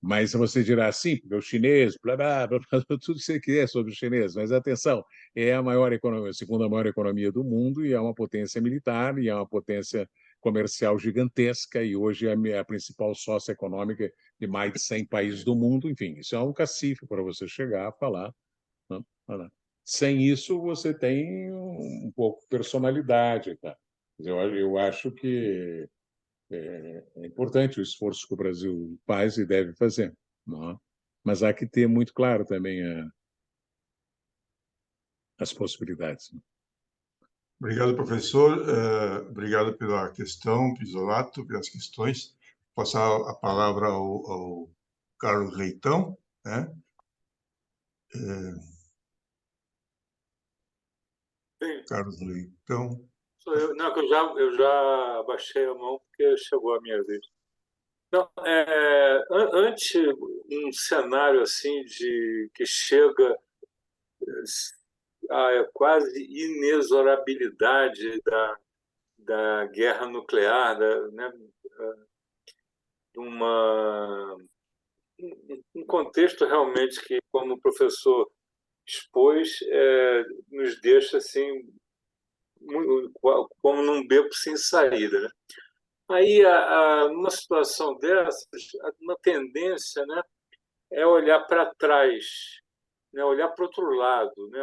Mas você dirá assim, porque o chinês, blá, blá, blá, blá, tudo que você quiser sobre o chinês, mas atenção, é a maior economia, a segunda maior economia do mundo e é uma potência militar e é uma potência comercial gigantesca e hoje é a principal sócia econômica de mais de 100 países do mundo. Enfim, isso é um cacife para você chegar a falar, né? Sem isso, você tem um pouco de personalidade. Tá? Eu acho que é importante o esforço que o Brasil faz e deve fazer, não é? Mas há que ter muito claro também as possibilidades. Obrigado, professor. Obrigado pela questão, Pisolato, pelas questões. Vou passar a palavra ao Carlos Leitão, né? Carlos Leitão. Sou eu. Não, que eu já baixei a mão porque chegou a minha vez. Não, ante um cenário assim de que chega a quase inexorabilidade da guerra nuclear, né, um contexto realmente que, como o professor expôs, nos deixa assim como num beco sem saída, né? Aí, numa situação dessas, uma tendência, né, é olhar para trás, né, olhar para o outro lado, né,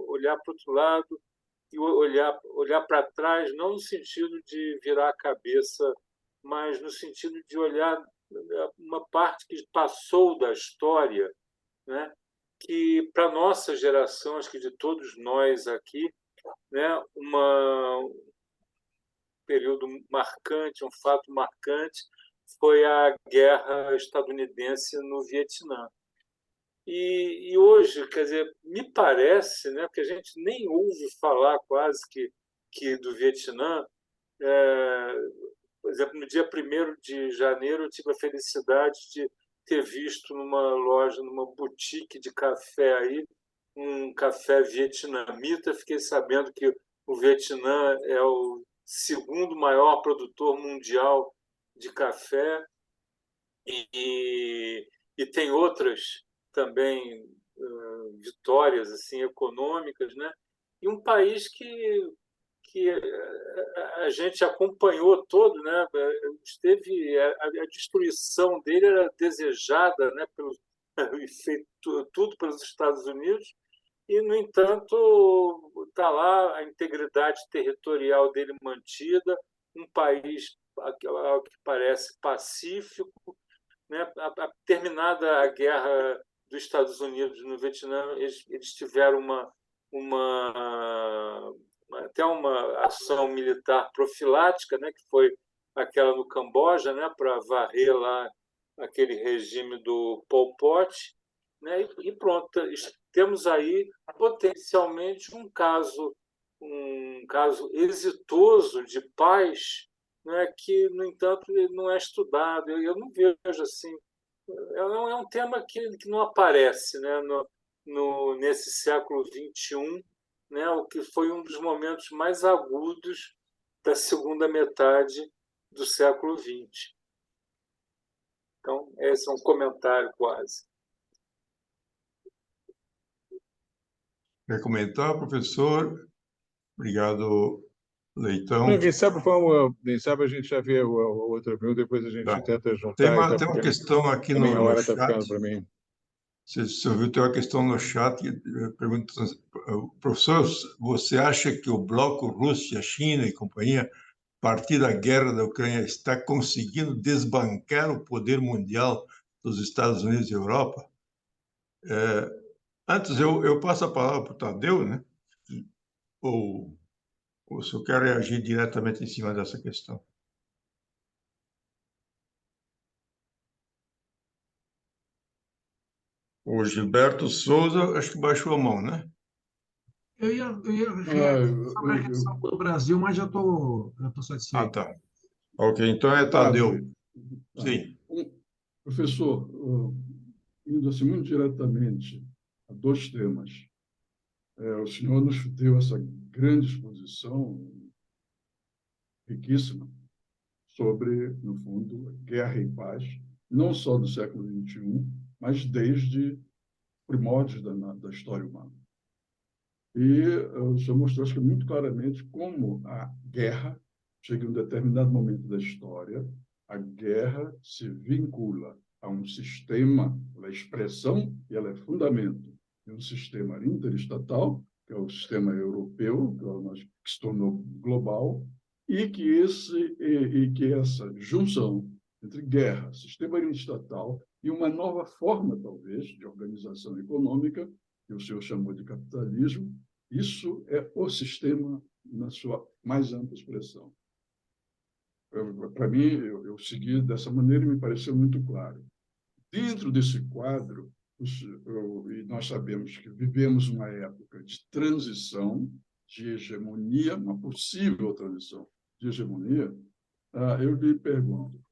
olhar para o outro lado e olhar para trás, não no sentido de virar a cabeça, mas no sentido de olhar uma parte que passou da história, né, que para nossa geração, acho que de todos nós aqui, né, um período marcante, um fato marcante, foi a guerra estadunidense no Vietnã. E hoje, quer dizer, me parece, né, que a gente nem ouve falar quase que do Vietnã. Por exemplo, no dia 1º de janeiro, eu tive a felicidade de ter visto numa loja, numa boutique de café aí, um café vietnamita. Fiquei sabendo que o Vietnã é o segundo maior produtor mundial de café e tem outras também vitórias assim econômicas, né? E um país que a gente acompanhou todo, né? Esteve a destruição dele era desejada, né? E feito tudo pelos Estados Unidos. E, no entanto, está lá a integridade territorial dele mantida, um país, ao que parece, pacífico, né? Terminada a guerra dos Estados Unidos no Vietnã, eles tiveram até uma ação militar profilática, né? Que foi aquela no Camboja, né? Para varrer lá aquele regime do Pol Pot, né? E pronto, temos aí potencialmente um caso exitoso de paz, né, que, no entanto, não é estudado. Eu não vejo assim. É um tema que não aparece, né, nesse século XXI, né, o que foi um dos momentos mais agudos da segunda metade do século XX. Então, esse é um comentário quase. Quer comentar, professor? Obrigado, Leitão. Quem sabe a gente já vê a outra pergunta, depois a gente tenta juntar. Tem uma questão aqui no hora chat. Tá ficando para mim. Você ouviu, tem uma questão no chat que pergunta, professor, você acha que o bloco Rússia, China e companhia, a partir da guerra da Ucrânia, está conseguindo desbancar o poder mundial dos Estados Unidos e Europa? Antes, eu passo a palavra para o Tadeu, né? Ou o senhor quer reagir diretamente em cima dessa questão? O Gilberto Souza, acho que baixou a mão, né? Eu ia reagir sobre a questão do Brasil, mas já estou satisfeito. Tá. Ok, então é Tadeu. Sim. Professor, indo assim muito diretamente a dois temas. O senhor nos deu essa grande exposição riquíssima sobre, no fundo, guerra e paz, não só do século XXI, mas desde primórdios da história humana. E o senhor mostrou, acho que muito claramente, como a guerra, chega em um determinado momento da história, a guerra se vincula a um sistema, ela é expressão e ela é fundamento de um sistema interestatal, que é o sistema europeu, que se tornou global, e que essa junção entre guerra, sistema interestatal e uma nova forma, talvez, de organização econômica, que o senhor chamou de capitalismo, isso é o sistema na sua mais ampla expressão. Para mim, eu segui dessa maneira e me pareceu muito claro. Dentro desse quadro, e nós sabemos que vivemos uma época de transição, de hegemonia, uma possível transição de hegemonia, eu lhe pergunto,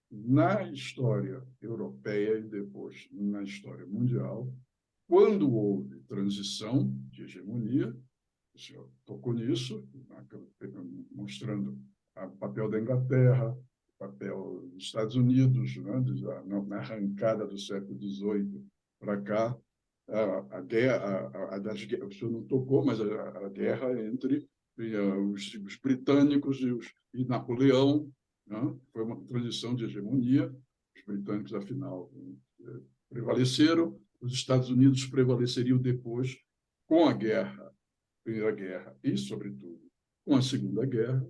na história europeia e depois na história mundial, quando houve transição de hegemonia, o senhor tocou nisso, mostrando o papel da Inglaterra, o papel dos Estados Unidos, né, na arrancada do século XVIII para cá, a guerra, o senhor não tocou, mas a guerra entre os britânicos e Napoleão, né, foi uma transição de hegemonia, os britânicos, afinal, prevaleceram, os Estados Unidos prevaleceriam depois com a Primeira Guerra e, sobretudo, com a Segunda Guerra.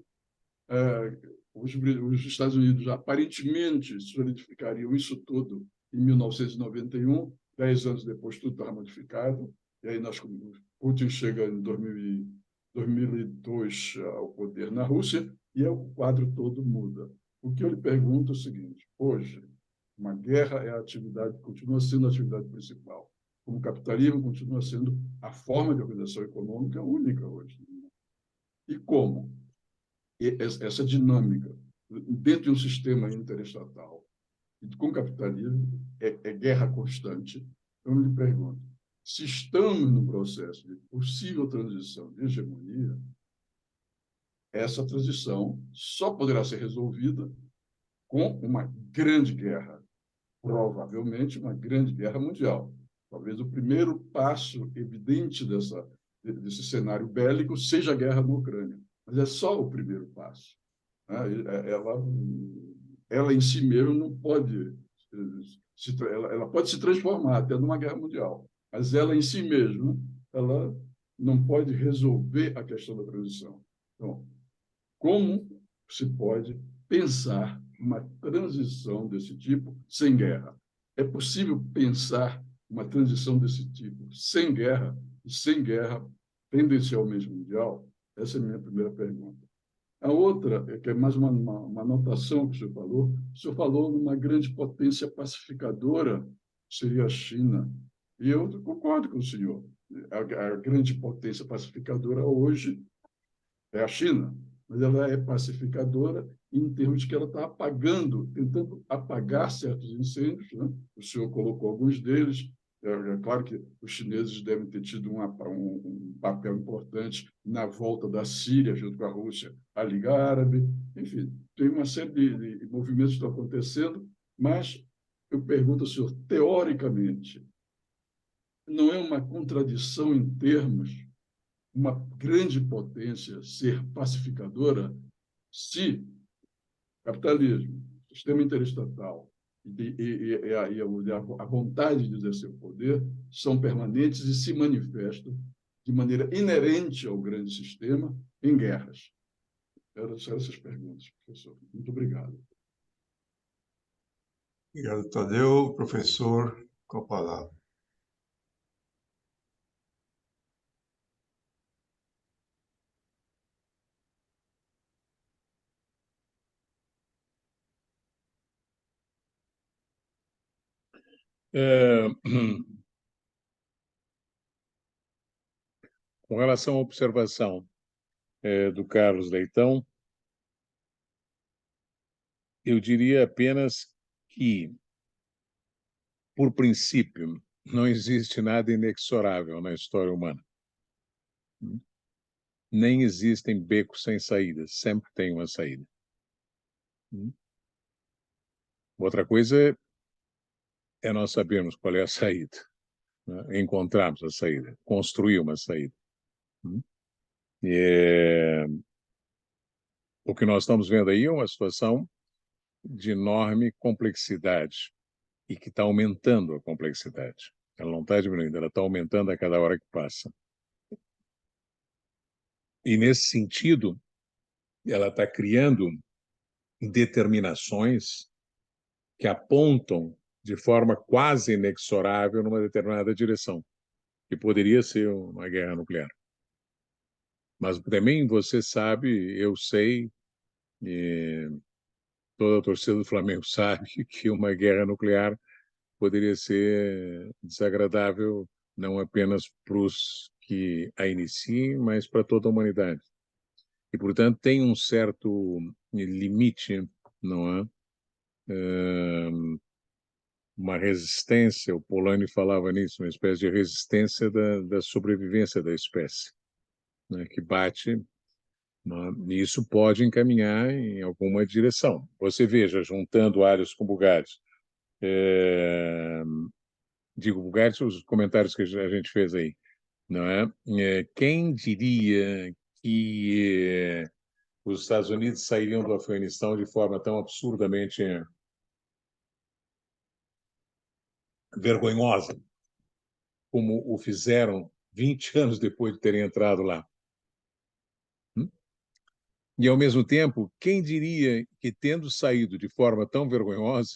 Os Estados Unidos aparentemente solidificariam isso tudo em 1991, 10 anos depois tudo estava modificado, e aí Putin chega em 2002 ao poder na Rússia e o quadro todo muda. O que eu lhe pergunto é o seguinte, hoje, uma guerra continua sendo a atividade principal. Como o capitalismo continua sendo a forma de organização econômica única hoje. E como essa dinâmica dentro de um sistema interestatal com o capitalismo é guerra constante, eu me pergunto, se estamos no processo de possível transição de hegemonia, essa transição só poderá ser resolvida com uma grande guerra, provavelmente uma grande guerra mundial. Talvez o primeiro passo evidente desse cenário bélico seja a guerra na Ucrânia, mas é só o primeiro passo, né? Ela em si mesma não pode ela pode se transformar até numa guerra mundial, mas ela em si mesma ela não pode resolver a questão da transição. Então, como se pode pensar uma transição desse tipo sem guerra? É possível pensar uma transição desse tipo sem guerra, e sem guerra tendencialmente mundial? Essa é a minha primeira pergunta. A outra, que é mais uma anotação que o senhor falou numa grande potência pacificadora, seria a China. E eu concordo com o senhor. A grande potência pacificadora hoje é a China, mas ela é pacificadora em termos de que ela está apagando, tentando apagar certos incêndios, né? O senhor colocou alguns deles. É claro que os chineses devem ter tido um papel importante na volta da Síria, junto com a Rússia, à Liga Árabe. Enfim, tem uma série de movimentos que estão acontecendo, mas eu pergunto ao senhor, teoricamente, não é uma contradição em termos uma grande potência ser pacificadora se capitalismo, sistema interestatal a vontade de exercer o poder são permanentes e se manifestam de maneira inerente ao grande sistema em guerras? Eram só essas perguntas, professor. Muito obrigado. Obrigado, Tadeu. Professor, com a palavra. Com relação à observação do Carlos Leitão, eu diria apenas que, por princípio, não existe nada inexorável na história humana. Nem existem becos sem saída, sempre tem uma saída. Outra coisa é nós sabermos qual é a saída, né? Encontrarmos a saída, construir uma saída. O que nós estamos vendo aí é uma situação de enorme complexidade e que está aumentando a complexidade. Ela não está diminuindo, ela está aumentando a cada hora que passa. E, nesse sentido, ela está criando determinações que apontam de forma quase inexorável numa determinada direção, que poderia ser uma guerra nuclear. Mas também você sabe, eu sei, e toda a torcida do Flamengo sabe que uma guerra nuclear poderia ser desagradável não apenas para os que a iniciem, mas para toda a humanidade. E, portanto, tem um certo limite, não é? Uma resistência, o Polanyi falava nisso, uma espécie de resistência da sobrevivência da espécie, né, que bate, né, e isso pode encaminhar em alguma direção. Você veja, juntando alhos com bugalhos, digo bugalhos, os comentários que a gente fez aí, não é? Quem diria que os Estados Unidos sairiam do Afeganistão de forma tão absurdamente vergonhosa como o fizeram 20 anos depois de terem entrado lá? E, ao mesmo tempo, quem diria que, tendo saído de forma tão vergonhosa,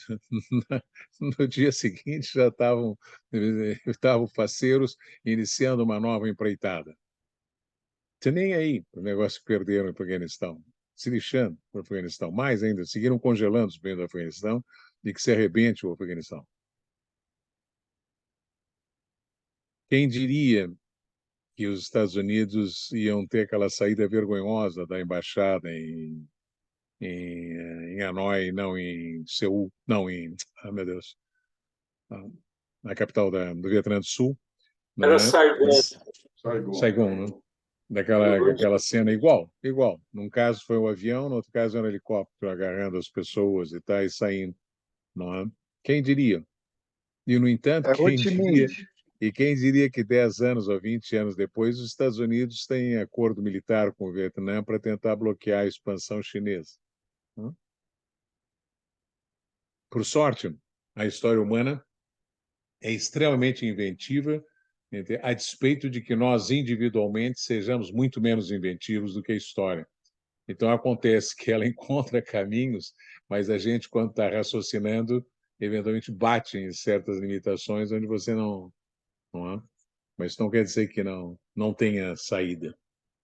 no dia seguinte já estavam faceiros iniciando uma nova empreitada? Você nem aí o negócio que perderam no Afeganistão, se lixando para o Afeganistão. Mais ainda, seguiram congelando os bens do Afeganistão e que se arrebente o Afeganistão. Quem diria que os Estados Unidos iam ter aquela saída vergonhosa da embaixada em Hanoi, não em Seul, não em, meu Deus, na capital do Vietnã do Sul. Era Saigon. Saigon, né? Daquela cena igual. Num caso foi um avião, no outro caso era um helicóptero agarrando as pessoas e saindo. Não é? Quem diria? E, no entanto, quem diria E quem diria que 10 anos ou 20 anos depois, os Estados Unidos têm acordo militar com o Vietnã para tentar bloquear a expansão chinesa. Por sorte, a história humana é extremamente inventiva, a despeito de que nós, individualmente, sejamos muito menos inventivos do que a história. Então, acontece que ela encontra caminhos, mas a gente, quando está raciocinando, eventualmente bate em certas limitações onde você não é? Mas não quer dizer que não tenha saída.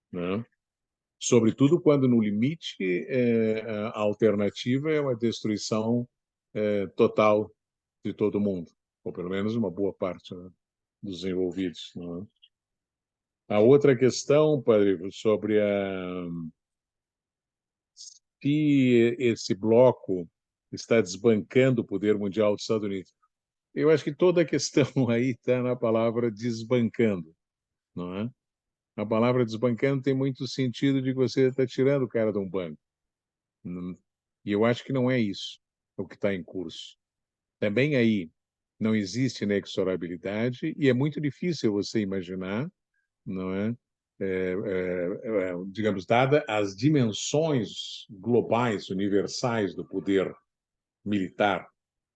Não é? Sobretudo quando, no limite, a alternativa é uma destruição total de todo mundo, ou pelo menos uma boa parte, né, dos envolvidos. Não é? A outra questão, Padre, sobre se esse bloco está desbancando o poder mundial dos Estados Unidos. Eu acho que toda a questão aí está na palavra desbancando, não é? A palavra desbancando tem muito sentido de que você está tirando o cara de um banco. E eu acho que não é isso o que está em curso. Também aí não existe inexorabilidade e é muito difícil você imaginar, não é? Digamos, dada as dimensões globais, universais do poder militar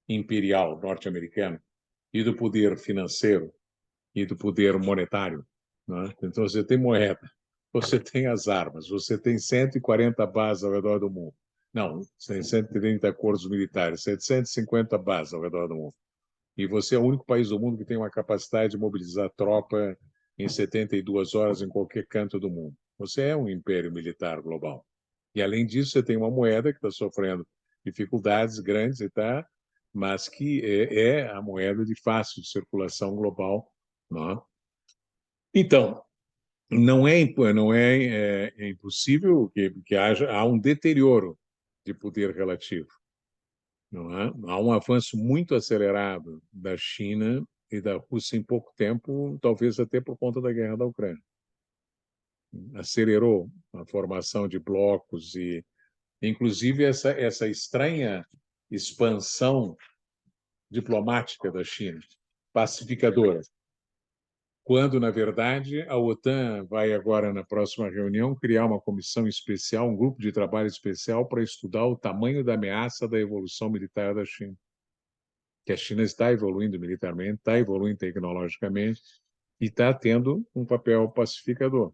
imperial norte-americano e do poder financeiro e do poder monetário. Não é? Então, você tem moeda, você tem as armas, você tem 140 bases ao redor do mundo. Não, você tem 130 acordos militares, 750 bases ao redor do mundo. E você é o único país do mundo que tem uma capacidade de mobilizar tropa em 72 horas em qualquer canto do mundo. Você é um império militar global. E, além disso, você tem uma moeda que está sofrendo dificuldades grandes, mas que é a moeda de fácil circulação global. Não é? Então, não é impossível que há um deterioro de poder relativo. Não é? Há um avanço muito acelerado da China e da Rússia em pouco tempo, talvez até por conta da guerra da Ucrânia. Acelerou a formação de blocos e, inclusive, essa estranha expansão diplomática da China, pacificadora, quando, na verdade, a OTAN vai agora, na próxima reunião, criar uma comissão especial, um grupo de trabalho especial para estudar o tamanho da ameaça da evolução militar da China. Que a China está evoluindo militarmente, está evoluindo tecnologicamente e está tendo um papel pacificador.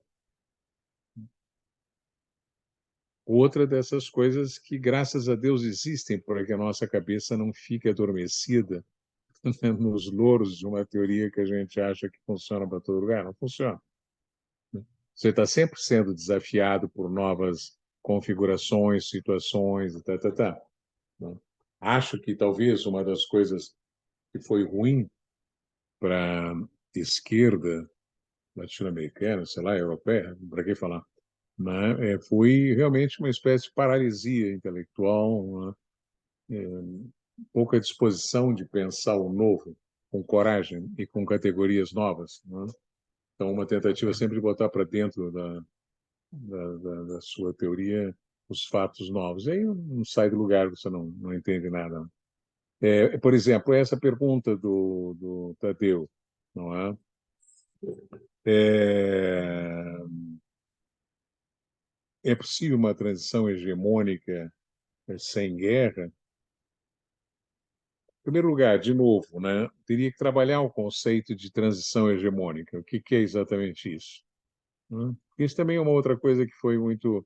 Outra dessas coisas que, graças a Deus, existem, para que a nossa cabeça não fique adormecida nos louros de uma teoria que a gente acha que funciona para todo lugar. Não funciona. Você está sempre sendo desafiado por novas configurações, situações, Acho que talvez uma das coisas que foi ruim para a esquerda latino-americana, sei lá, europeia, para que falar, né? Foi realmente uma espécie de paralisia intelectual, né? Pouca disposição de pensar o novo com coragem e com categorias novas, né? Então, uma tentativa sempre de botar para dentro da sua teoria os fatos novos. E aí não sai do lugar, você não entende nada. Por exemplo, essa pergunta do Tadeu, não é? É possível uma transição hegemônica sem guerra? Em primeiro lugar, de novo, né, teria que trabalhar o conceito de transição hegemônica. O que é exatamente isso? Isso também é uma outra coisa que foi muito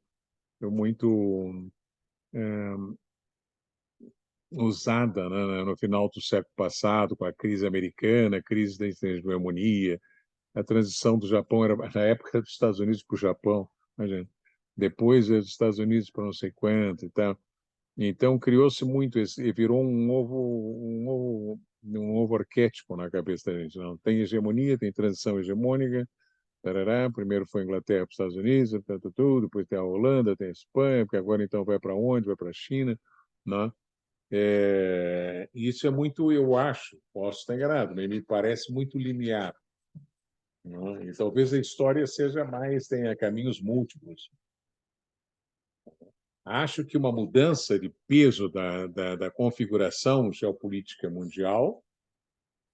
usada, né, no final do século passado, com a crise americana, a crise da hegemonia, a transição do Japão era na época dos Estados Unidos para o Japão, imagina. Depois dos Estados Unidos para não sei quanto e tal. Então criou-se muito esse, virou um novo arquétipo na cabeça da gente. Não tem hegemonia, tem transição hegemônica. Tarará, primeiro foi a Inglaterra para os Estados Unidos, tudo, depois tem a Holanda, tem a Espanha, porque agora então vai para onde? Vai para a China, né? Isso é muito, eu acho, posso estar enganado, mas me parece muito linear. Né? E talvez a história seja mais, tenha caminhos múltiplos. Acho que uma mudança de peso da configuração geopolítica mundial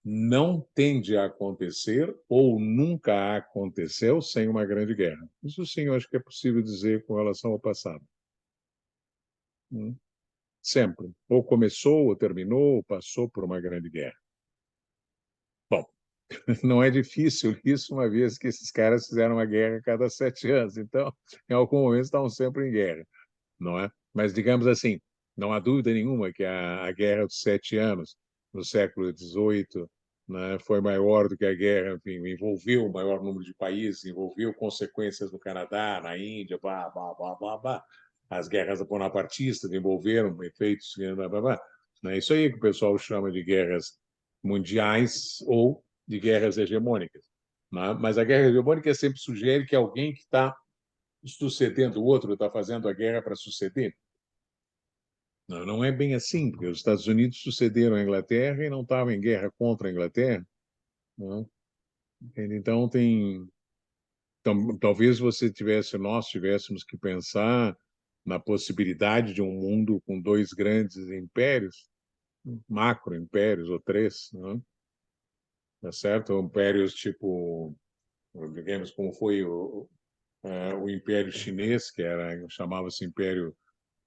não tende a acontecer ou nunca aconteceu sem uma grande guerra. Isso sim, eu acho que é possível dizer com relação ao passado. Sempre. Ou começou, ou terminou, ou passou por uma grande guerra. Bom, não é difícil isso, uma vez que esses caras fizeram uma guerra a cada 7 anos. Então, em algum momento, estavam sempre em guerra, não é? Mas, digamos assim, não há dúvida nenhuma que a Guerra dos 7 Anos, no século XVIII, né, foi maior do que a guerra, enfim, envolveu o maior número de países, envolveu consequências no Canadá, na Índia, blá, blá, blá, blá, blá. As guerras bonapartistas envolveram efeitos, blá, blá, blá. É isso aí que o pessoal chama de guerras mundiais ou de guerras hegemônicas. Né? Mas a guerra hegemônica sempre sugere que alguém que está sucedendo o outro está fazendo a guerra para suceder. Não, não é bem assim, porque os Estados Unidos sucederam a Inglaterra e não estavam em guerra contra a Inglaterra. Não? Então, talvez nós tivéssemos que pensar na possibilidade de um mundo com 2 grandes impérios, macro-impérios, ou 3, não? Tá certo? Impérios tipo, digamos, como foi o Império Chinês, que chamava-se Império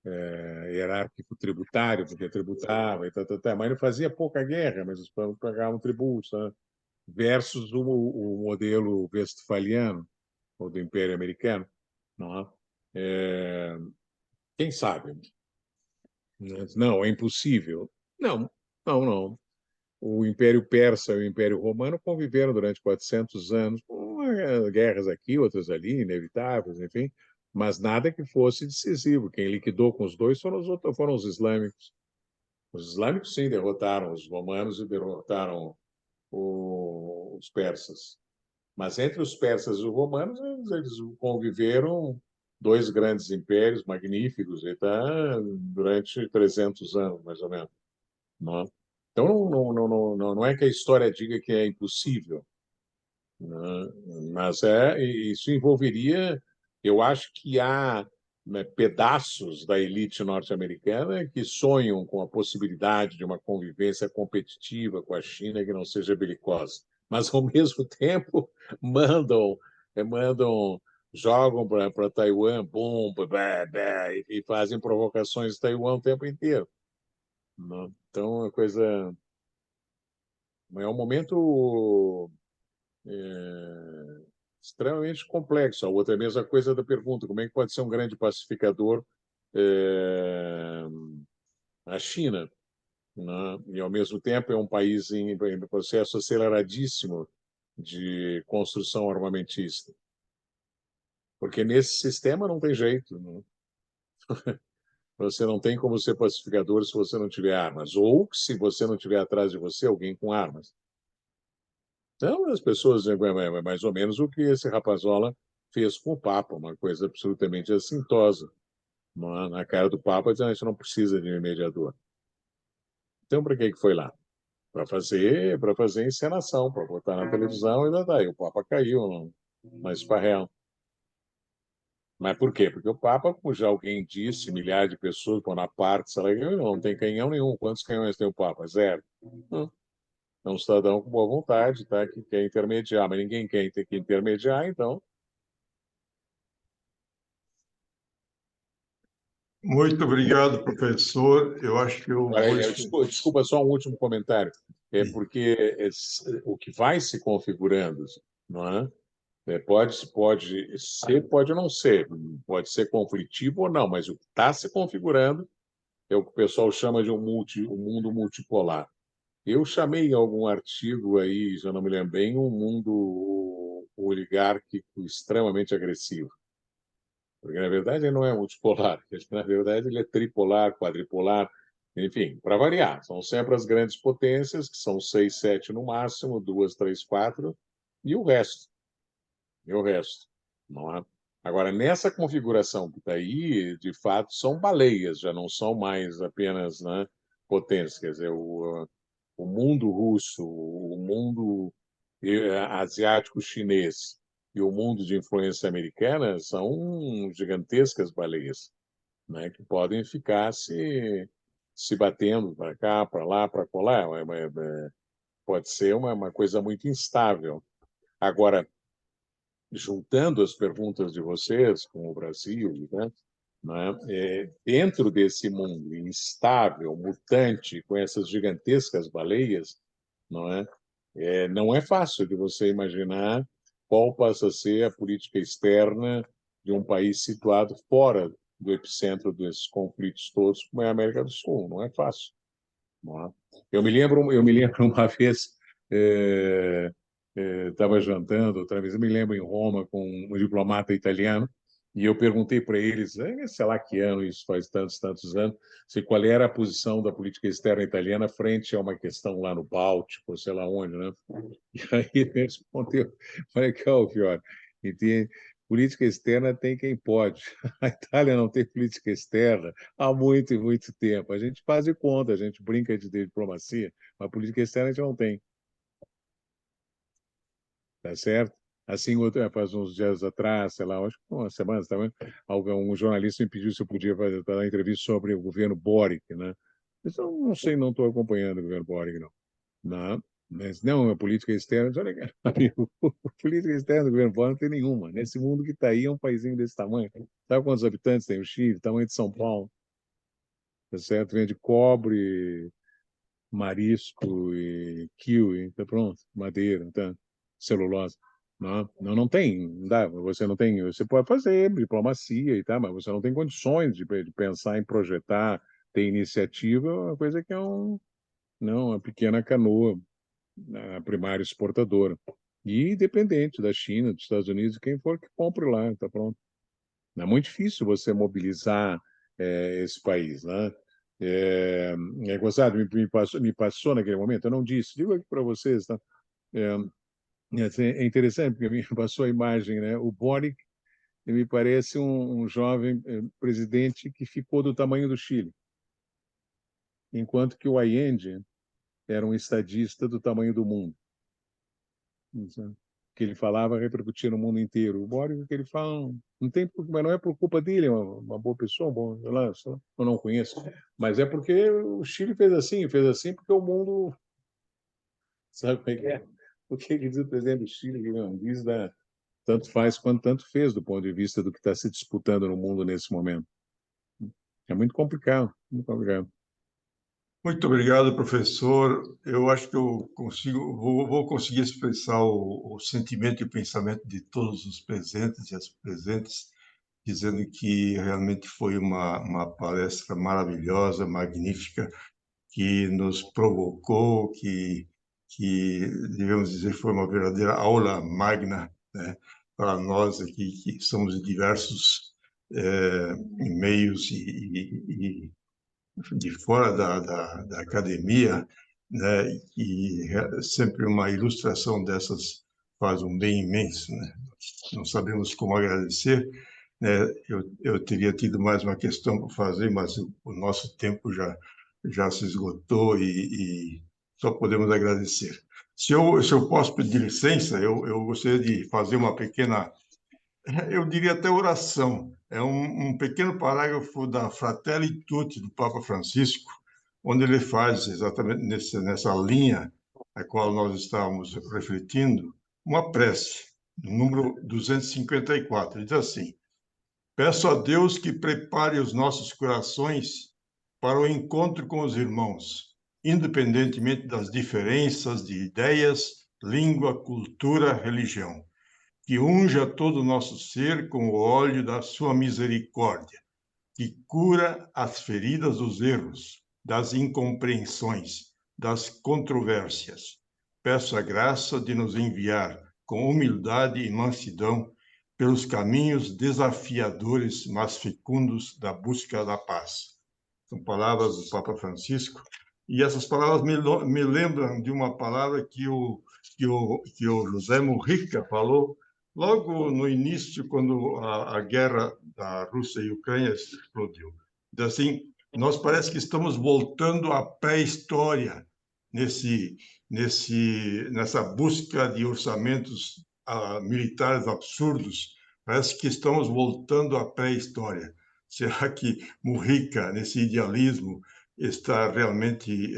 hierárquico tributário, porque tributava, mas não fazia pouca guerra, mas os pagavam tributos, né? Versus o modelo westfaliano, ou do Império Americano. Não é? Quem sabe? Não, é impossível. Não, não, não. O Império Persa e o Império Romano conviveram durante 400 anos, com guerras aqui, outras ali, inevitáveis, enfim, mas nada que fosse decisivo. Quem liquidou com os dois foram os islâmicos. Os islâmicos, sim, derrotaram os romanos e derrotaram os persas. Mas entre os persas e os romanos, eles conviveram 2 grandes impérios magníficos durante 300 anos, mais ou menos. Não é? Então, não é que a história diga que é impossível, né? Mas isso envolveria, eu acho que há, né, pedaços da elite norte-americana que sonham com a possibilidade de uma convivência competitiva com a China que não seja belicosa, mas ao mesmo tempo mandam jogam para Taiwan bomba, e fazem provocações em Taiwan o tempo inteiro. Né? Então, é uma coisa. É um momento extremamente complexo. A outra é a mesma coisa da pergunta: como é que pode ser um grande pacificador a China? Né? E, ao mesmo tempo, é um país em processo aceleradíssimo de construção armamentista. Porque nesse sistema não tem jeito. Né? Você não tem como ser pacificador se você não tiver armas. Ou se você não tiver atrás de você alguém com armas. Então, as pessoas dizem, mais ou menos o que esse rapazola fez com o Papa, uma coisa absolutamente assintosa. Na cara do Papa, dizendo, a gente não precisa de um mediador. Então, para que foi lá? Para fazer encenação, para botar na televisão e daí o Papa caiu na esparrela. Mas por quê? Porque o Papa, como já alguém disse, milhares de pessoas, Bonaparte, não tem canhão nenhum. Quantos canhões tem o Papa? 0. É um cidadão com boa vontade, tá? Que quer intermediar, mas ninguém quer ter que intermediar, então. Muito obrigado, professor. Eu acho que eu vou... Desculpa, só um último comentário. É porque o que vai se configurando, não é? Pode ser, pode não ser, pode ser conflitivo ou não, mas o que está se configurando é o que o pessoal chama de um mundo multipolar. Eu chamei em algum artigo aí, já não me lembro bem, um mundo oligárquico extremamente agressivo. Porque, na verdade, ele não é multipolar. Na verdade, ele é tripolar, quadripolar, enfim, para variar. São sempre as grandes potências, que são 6, 7 no máximo, 2, 3, 4, e o resto. Não é? Agora, nessa configuração que está aí, de fato, são baleias, já não são mais apenas, né, potências. Quer dizer, o mundo russo, o mundo asiático-chinês e o mundo de influência americana são gigantescas baleias, né, que podem ficar se batendo para cá, para lá, para colar. pode ser uma coisa muito instável. Agora, juntando as perguntas de vocês com o Brasil, né, dentro desse mundo instável, mutante, com essas gigantescas baleias, não é fácil de você imaginar qual passa a ser a política externa de um país situado fora do epicentro desses conflitos todos, como é a América do Sul. Não é fácil. Não é? Eu me lembro uma vez, estava jantando, outra vez, eu me lembro em Roma com um diplomata italiano, e eu perguntei para eles, sei lá que ano, isso faz tantos anos, qual era a posição da política externa italiana frente a uma questão lá no Báltico, sei lá onde, né? E aí ele respondeu, falei, Fiora, política externa tem quem pode. A Itália não tem política externa há muito e muito tempo. A gente faz de conta, a gente brinca de diplomacia, mas política externa a gente não tem. Tá certo? Assim, faz uns dias atrás, sei lá, acho que umas semanas, um jornalista me pediu se eu podia fazer uma entrevista sobre o governo Boric, né? Eu não sei, não estou acompanhando o governo Boric, não. Não, mas não, a política externa, olha, amigo, a política externa do governo Boric não tem nenhuma. Nesse mundo que está aí, é um paísinho desse tamanho. Sabe quantos habitantes tem o Chile? Tamanho de São Paulo. Tá certo? Vende cobre, marisco e kiwi, tá pronto, madeira, tá? Celulose. Não tem, não dá, você não tem, você pode fazer diplomacia e tal, mas você não tem condições de pensar em projetar, ter iniciativa, é uma coisa que é uma pequena canoa, a primária exportadora. E dependente da China, dos Estados Unidos, quem for que compre lá, tá pronto. É muito difícil você mobilizar esse país, né? Gostado, me passou naquele momento, eu não disse, digo aqui para vocês, tá? É interessante, porque me passou a imagem, né? O Boric me parece um jovem presidente que ficou do tamanho do Chile, enquanto que o Allende era um estadista do tamanho do mundo. O que ele falava repercutia no mundo inteiro. O Boric, o que ele fala, mas não é por culpa dele, é uma boa pessoa, eu não conheço, mas é porque o Chile fez assim porque o mundo... Sabe como é que é? O que diz o presidente do Chile, que não diz tanto faz quanto tanto fez do ponto de vista do que está se disputando no mundo nesse momento. É muito complicado, muito complicado. Muito obrigado, professor. Eu acho que eu vou conseguir expressar o sentimento e o pensamento de todos os presentes e as presentes, dizendo que realmente foi uma palestra maravilhosa, magnífica, que nos provocou, que devemos dizer, foi uma verdadeira aula magna, né, para nós aqui, que somos de diversos meios e de fora da academia, né, e sempre uma ilustração dessas faz um bem imenso, né? Não sabemos como agradecer, né? Eu teria tido mais uma questão para fazer, mas o nosso tempo já se esgotou e só podemos agradecer. Se eu posso pedir licença, eu gostaria de fazer uma pequena, eu diria até oração. É um pequeno parágrafo da Fratelli Tutti do Papa Francisco, onde ele faz exatamente nessa linha a qual nós estávamos refletindo, uma prece, no número 254. Ele diz assim: peço a Deus que prepare os nossos corações para o encontro com os irmãos, independentemente das diferenças de ideias, língua, cultura, religião, que unja todo o nosso ser com o óleo da sua misericórdia, que cura as feridas dos erros, das incompreensões, das controvérsias. Peço a graça de nos enviar com humildade e mansidão pelos caminhos desafiadores, mas fecundos da busca da paz. São palavras do Papa Francisco, e essas palavras me lembram de uma palavra que o José Mujica falou logo no início, quando a guerra da Rússia e Ucrânia explodiu. Então, assim, nós parece que estamos voltando à pré-história nessa busca de orçamentos militares absurdos. Parece que estamos voltando à pré-história. Será que Mujica, nesse idealismo, está realmente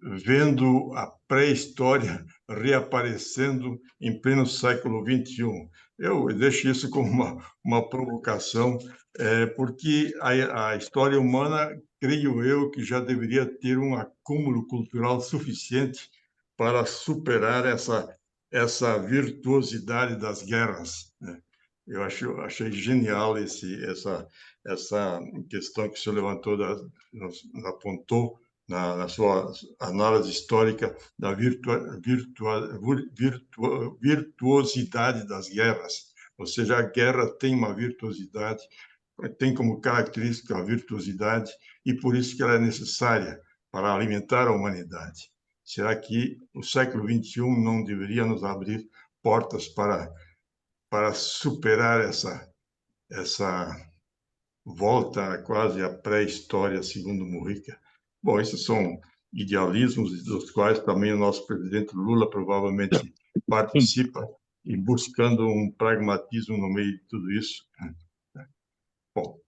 vendo a pré-história reaparecendo em pleno século XXI. Eu deixo isso como uma provocação, porque a história humana, creio eu, que já deveria ter um acúmulo cultural suficiente para superar essa virtuosidade das guerras, né? Eu achei genial essa questão que o senhor levantou, apontou na sua análise histórica da virtuosidade das guerras. Ou seja, a guerra tem uma virtuosidade, tem como característica a virtuosidade, e por isso que ela é necessária para alimentar a humanidade. Será que o século XXI não deveria nos abrir portas para superar essa volta quase à pré-história, segundo Mujica? Bom, esses são idealismos dos quais também o nosso presidente Lula provavelmente participa, e buscando um pragmatismo no meio de tudo isso. Bom,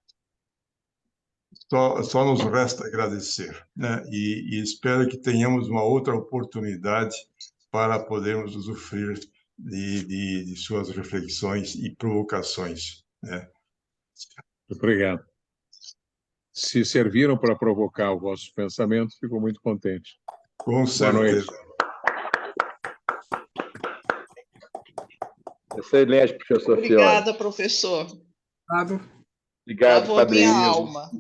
só nos resta agradecer, né? E espero que tenhamos uma outra oportunidade para podermos usufruir de suas reflexões e provocações, né? Obrigado. Se serviram para provocar o vosso pensamento, fico muito contente. Com certeza. Boa noite. Excelente, professor Fiore. Obrigada, professor. Obrigado. Obrigado, Lavou a minha padrinho. alma.